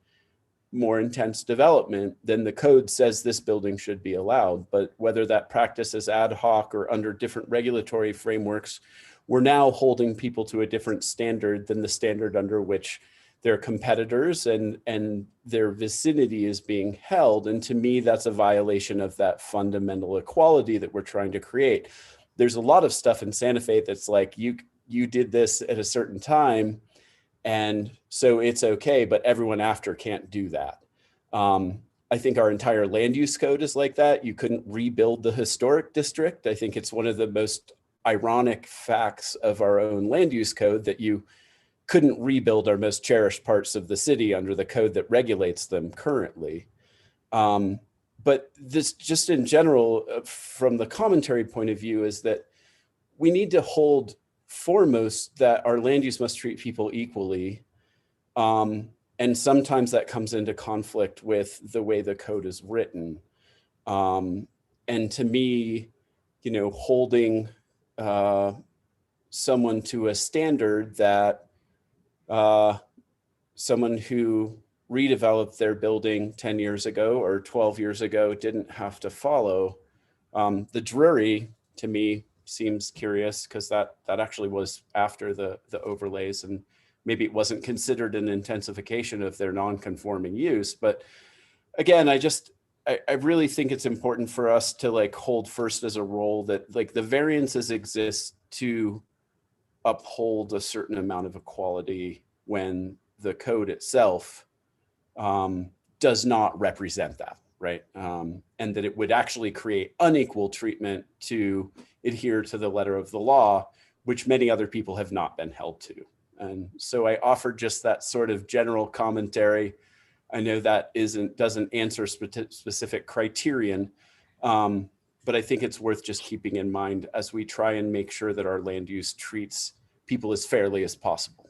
more intense development than the code says this building should be allowed. But whether that practice is ad hoc or under different regulatory frameworks, we're now holding people to a different standard than the standard under which their competitors and their vicinity is being held. And to me, that's a violation of that fundamental equality that we're trying to create. There's a lot of stuff in Santa Fe that's like, you did this at a certain time, and so it's okay, but everyone after can't do that. I think our entire land use code is like that. You couldn't rebuild the historic district. I think it's one of the most ironic facts of our own land use code that you couldn't rebuild our most cherished parts of the city under the code that regulates them currently. but this just in general, from the commentary point of view, is that we need to hold foremost that our land use must treat people equally. And sometimes that comes into conflict with the way the code is written. And to me, you know, holding someone to a standard that someone who redeveloped their building 10 years ago or 12 years ago didn't have to follow. The Drury, to me, seems curious because that actually was after the overlays, and maybe it wasn't considered an intensification of their non-conforming use. But again, I really think it's important for us to like hold first as a role that like the variances exist to uphold a certain amount of equality when the code itself does not represent that, right? And that it would actually create unequal treatment to adhere to the letter of the law, which many other people have not been held to. And so I offered just that sort of general commentary. I know that doesn't answer specific criterion, but I think it's worth just keeping in mind as we try and make sure that our land use treats people as fairly as possible.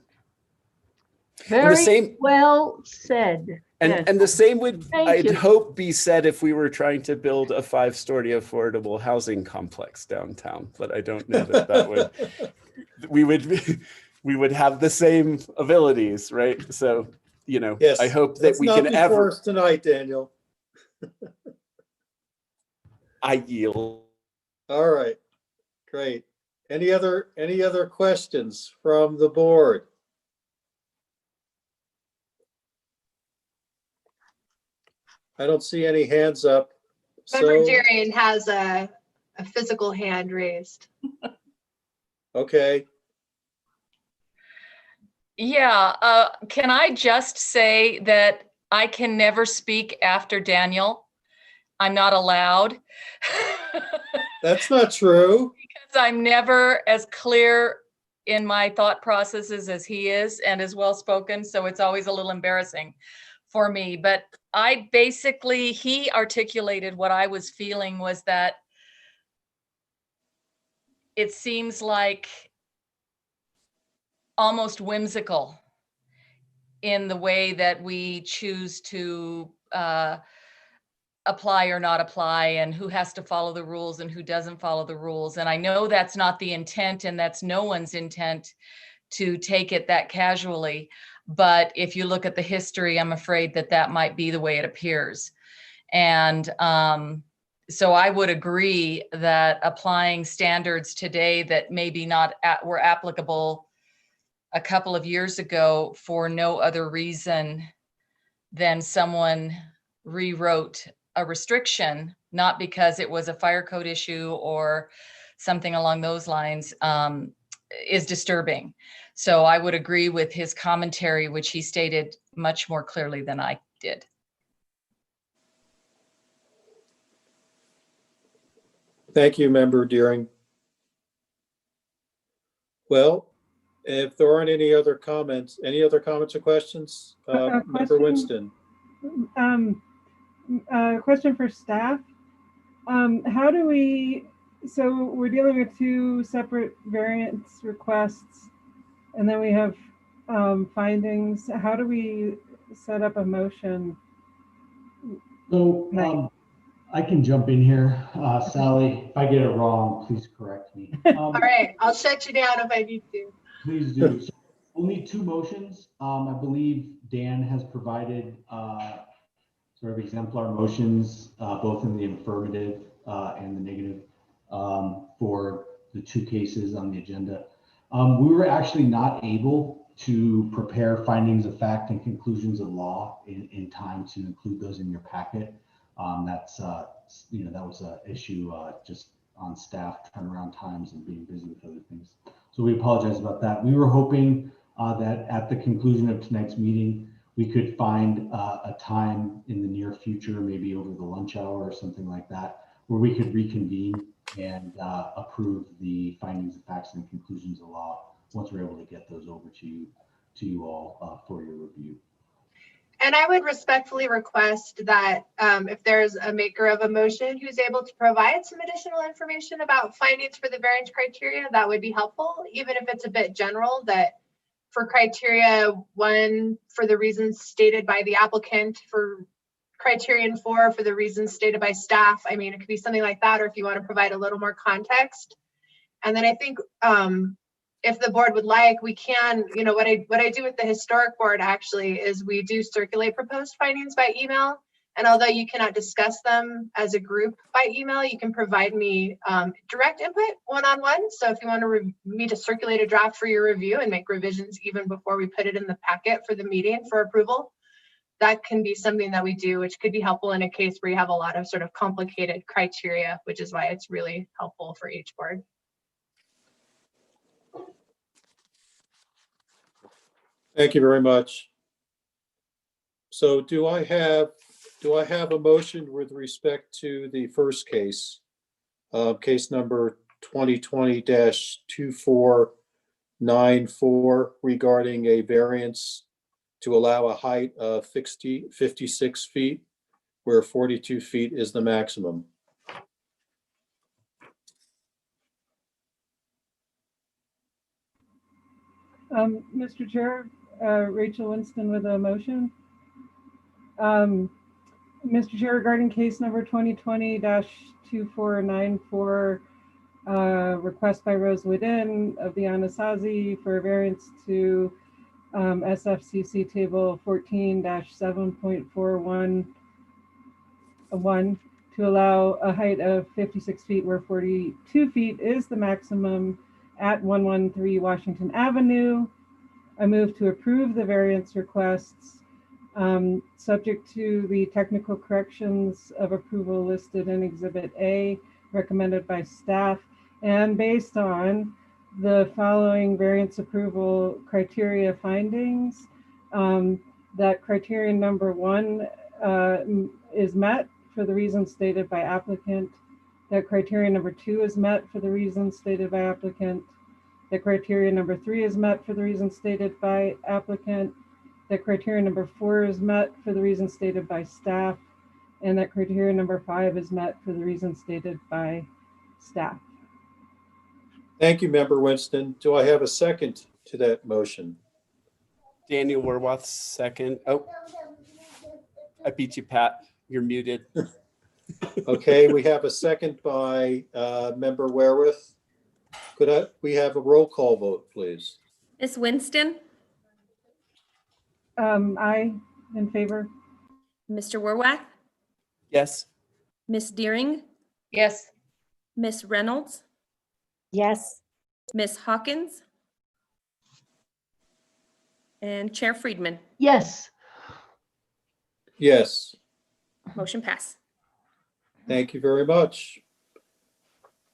Very well said. And the same would, I'd you. hope, be said if we were trying to build a 5-story affordable housing complex downtown. But I don't know that that would, we would have the same abilities, right? So, you know, Yes, I hope that we can ever. Us tonight, Daniel. I yield. All right, great. Any other questions from the board? I don't see any hands up. Member So, Darian has a physical hand raised. okay. Yeah, can I just say that I can never speak after Daniel? I'm not allowed. That's not true. Because I'm never as clear in my thought processes as he is and as well-spoken, so it's always a little embarrassing for me. But he articulated what I was feeling, was that it seems like almost whimsical in the way that we choose to apply or not apply, and who has to follow the rules and who doesn't follow the rules. And I know that's not the intent, and that's no one's intent to take it that casually. But if you look at the history, I'm afraid that that might be the way it appears. And so I would agree that applying standards today that maybe were applicable a couple of years ago for no other reason than someone rewrote a restriction, not because it was a fire code issue or something along those lines, is disturbing. So I would agree with his commentary, which he stated much more clearly than I did. Thank you, Member Deering. Well, if there aren't any other comments or questions? Member Winston. Question for staff. How do we, so we're dealing with two separate variance requests, and then we have findings. How do we set up a motion? So I can jump in here. Sally, if I get it wrong, please correct me. All right, I'll shut you down if I need to. Please do. So we'll need two motions. I believe Dan has provided sort of exemplar motions, both in the affirmative and the negative, for the two cases on the agenda. We were actually not able to prepare findings of fact and conclusions of law in time to include those in your packet. That's that was an issue just on staff turnaround times and being busy with other things. So we apologize about that. We were hoping that at the conclusion of tonight's meeting, we could find a time in the near future, maybe over the lunch hour or something like that, where we could reconvene and approve the findings of facts and conclusions of law once we're able to get those over to you all for your review. And I would respectfully request that if there's a maker of a motion who's able to provide some additional information about findings for the variance criteria, that would be helpful, even if it's a bit general, that for criteria 1, for the reasons stated by the applicant, for criterion 4, for the reasons stated by staff. I mean, it could be something like that, or if you want to provide a little more context. And then I think if the board would like, we can, you know, what I do with the historic board actually is we do circulate proposed findings by email. And although you cannot discuss them as a group by email, you can provide me direct input one-on-one. So if you want me to circulate a draft for your review and make revisions even before we put it in the packet for the meeting for approval, that can be something that we do, which could be helpful in a case where you have a lot of sort of complicated criteria, which is why it's really helpful for each board. Thank you very much. So do I have a motion with respect to the first case, case number 2020-2494 regarding a variance to allow a height of 56 feet where 42 feet is the maximum? Mr. Chair, Rachel Winston with a motion. Mr. Chair, regarding case number 2020-2494, request by Rosewood Inn of the Anasazi for a variance to SFCC table 14-7.41 to allow a height of 56 feet where 42 feet is the maximum at 113 Washington Avenue. I move to approve the variance requests subject to the technical corrections of approval listed in Exhibit A recommended by staff and based on the following variance approval criteria findings. That criterion number 1 is met for the reasons stated by applicant. That criterion number 2 is met for the reasons stated by applicant. That criteria number 3 is met for the reasons stated by applicant. That criteria number 4 is met for the reasons stated by staff. And that criteria number 5 is met for the reasons stated by staff. Thank you, Member Winston. Do I have a second to that motion? Daniel Werwath, second. Oh, I beat you, Pat. You're muted. Okay, we have a second by Member Werewith. Could we have a roll call vote, please? Ms. Winston, Aye, in favor. Mr. Werwath, Yes. Ms. Deering, Yes. Ms. Reynolds, Yes. Ms. Hawkins, and Chair Friedman. Yes. Yes, Motion pass. thank you very much.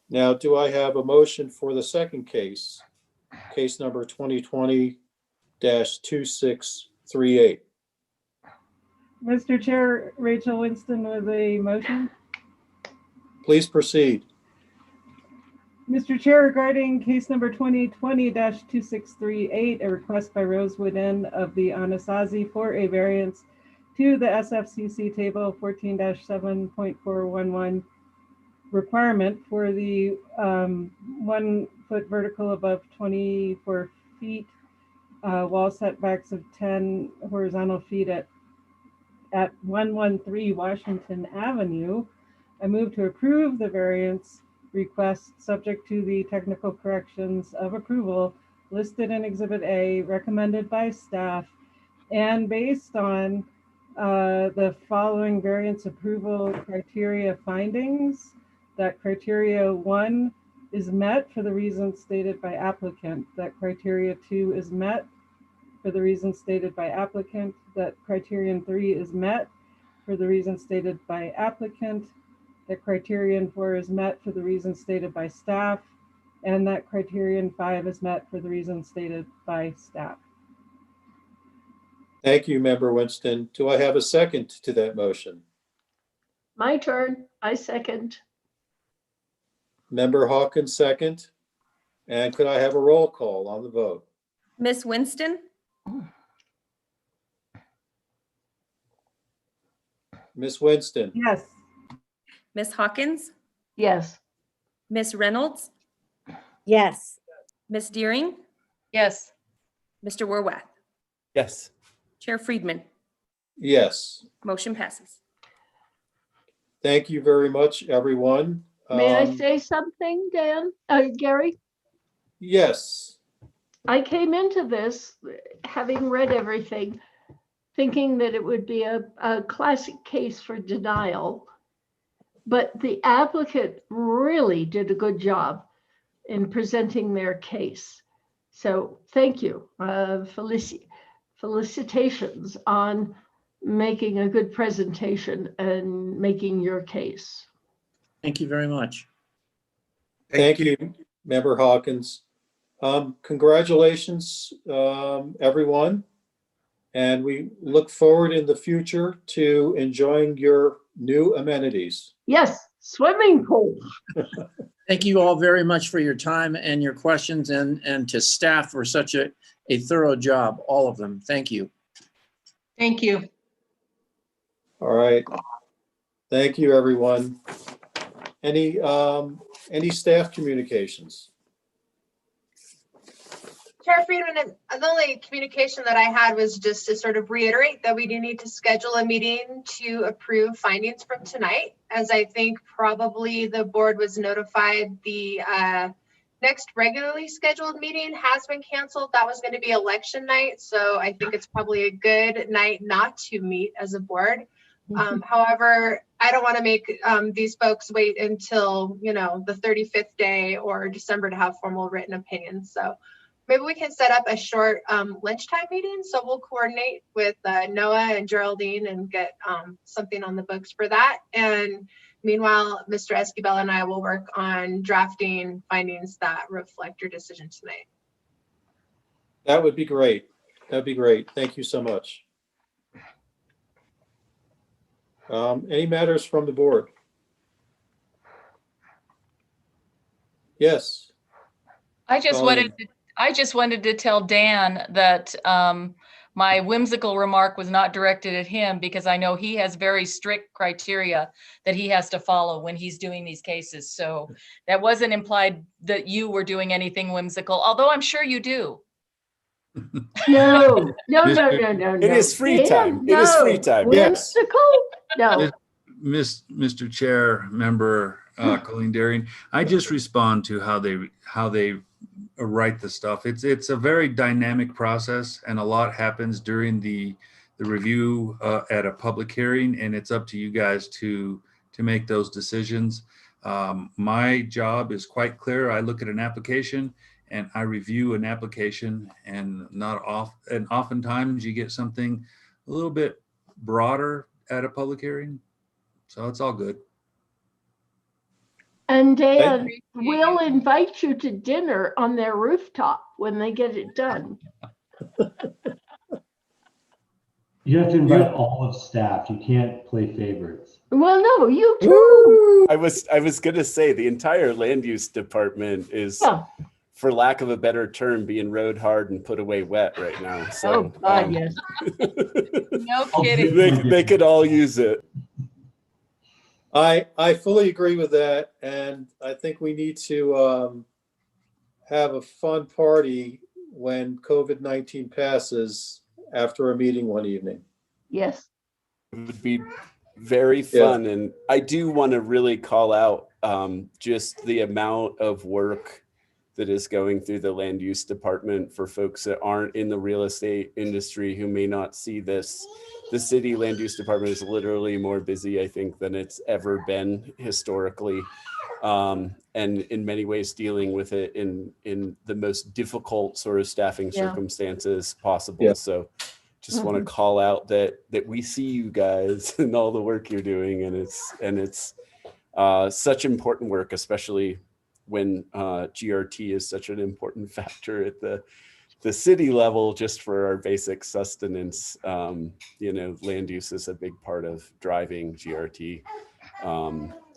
Now, do I have a motion for the second case, case number 2020-2638? Mr. Chair, Rachel Winston with a motion. Please proceed. Mr. Chair, regarding case number 2020-2638, a request by Rosewood Inn of the Anasazi for a variance to the SFCC table 14-7.411 requirement for the 1 foot vertical above 24 feet, wall setbacks of 10 horizontal feet at 113 Washington Avenue. I move to approve the variance request subject to the technical corrections of approval listed in Exhibit A recommended by staff and based on the following variance approval criteria findings. That criteria 1 is met for the reasons stated by applicant. That criteria 2 is met for the reasons stated by applicant. That criterion 3 is met for the reasons stated by applicant. That criterion 4 is met for the reasons stated by staff. And that criterion 5 is met for the reasons stated by staff. Thank you, Member Winston. Do I have a second to that motion? My turn. I second. Member Hawkins, second. And could I have a roll call on the vote? Ms. Winston, Ms. Winston, Yes. Ms. Hawkins, Yes. Ms. Reynolds, Yes. Ms. Deering, Yes. Mr. Werwath, Yes. Chair Friedman. yes. Motion passes. Thank you very much, everyone. May I say something, Dan? Gary? Yes. I came into this, having read everything, thinking that it would be a classic case for denial. But the applicant really did a good job in presenting their case. So thank you. Felicitations on making a good presentation and making your case. Thank you very much. Thank you, Member Hawkins. Congratulations, everyone. And we look forward in the future to enjoying your new amenities. Yes, swimming pool. Thank you all very much for your time and your questions, and to staff for such a thorough job, all of them. Thank you. Thank you. All right. Thank you, everyone. Any staff communications? Chair Friedman, the only communication that I had was just to sort of reiterate that we do need to schedule a meeting to approve findings from tonight, as I think probably the board was notified the next regularly scheduled meeting has been canceled. That was going to be election night, so I think it's probably a good night not to meet as a board. However, I don't want to make these folks wait until, you know, the 35th day or December to have formal written opinions. So maybe we can set up a short lunchtime meeting. So we'll coordinate with Noah and Geraldine and get something on the books for that. And meanwhile, Mr. Esquivel and I will work on drafting findings that reflect your decision tonight. That would be great. That'd be great. Thank you so much. Any matters from the board? Yes. I just Colleen. wanted to tell Dan that my whimsical remark was not directed at him, because I know he has very strict criteria that he has to follow when he's doing these cases. So that wasn't implied that you were doing anything whimsical, although I'm sure you do. No. It is free time. It is free time. Yes. Whimsical? No. Mr. Chair, Member Colleen Deering, I just respond to how they write the stuff. It's a very dynamic process, and a lot happens during the review at a public hearing, and it's up to you guys to make those decisions. My job is quite clear. I look at an application and I review an application, and oftentimes you get something a little bit broader at a public hearing. So it's all good. And Dan, we'll invite you to dinner on their rooftop when they get it done. You have to invite all of staff. You can't play favorites. Well, no, you too. I was gonna say the entire land use department is, Yeah. for lack of a better term, being rode hard and put away wet right now. So Oh, God, yes. No kidding. they could all use it. I fully agree with that, and I think we need to have a fun party when COVID-19 passes after a meeting one evening. Yes. It would be very fun. And I do want to really call out just the amount of work that is going through the land use department for folks that aren't in the real estate industry who may not see this. The city land use department is literally more busy, I think, than it's ever been historically. And in many ways dealing with it in the most difficult sort of staffing circumstances possible. Yeah. So just want to call out that we see you guys and all the work you're doing, and it's such important work, especially when GRT is such an important factor at the city level, just for our basic sustenance. Land use is a big part of driving GRT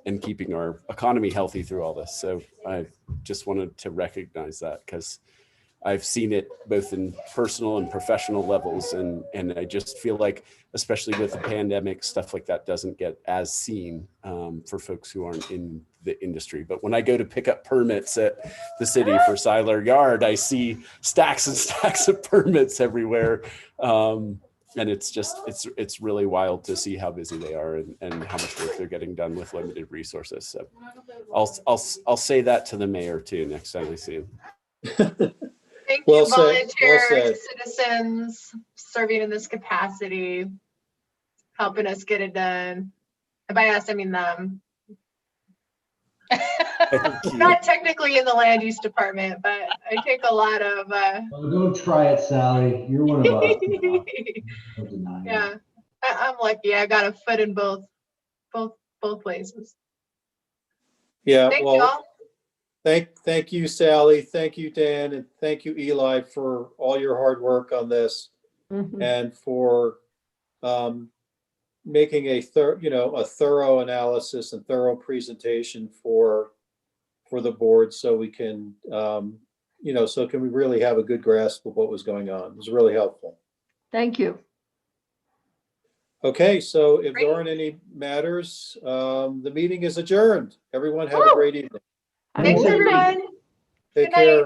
and keeping our economy healthy through all this. So I just wanted to recognize that, because I've seen it both in personal and professional levels. And I just feel like, especially with the pandemic, stuff like that doesn't get as seen for folks who aren't in the industry. But when I go to pick up permits at the city for Siler Yard, I see stacks and stacks of permits everywhere. And it's just, it's really wild to see how busy they are and how much work they're getting done with limited resources. So I'll say that to the mayor too, next time I see him. Thank Well you, said, well volunteers, said. citizens serving in this capacity, helping us get it done. And by us, I mean them. Not technically in the land use department, but I take a lot of, Well, don't try it, Sally. You're one of us. Don't deny it. yeah, I'm lucky. I got a foot in both places. Yeah, Thank well, y'all. thank you, Sally. Thank you, Dan, and thank you, Eli, for all your hard work on this Mhm. and for making a thorough analysis and thorough presentation for the board, so we can so can we really have a good grasp of what was going on. It was really helpful. Thank you. Okay, so if Great. there aren't any matters, the meeting is adjourned. Everyone have a Woo! great evening. I'm Thanks, leaving. everyone. Take Good night. care.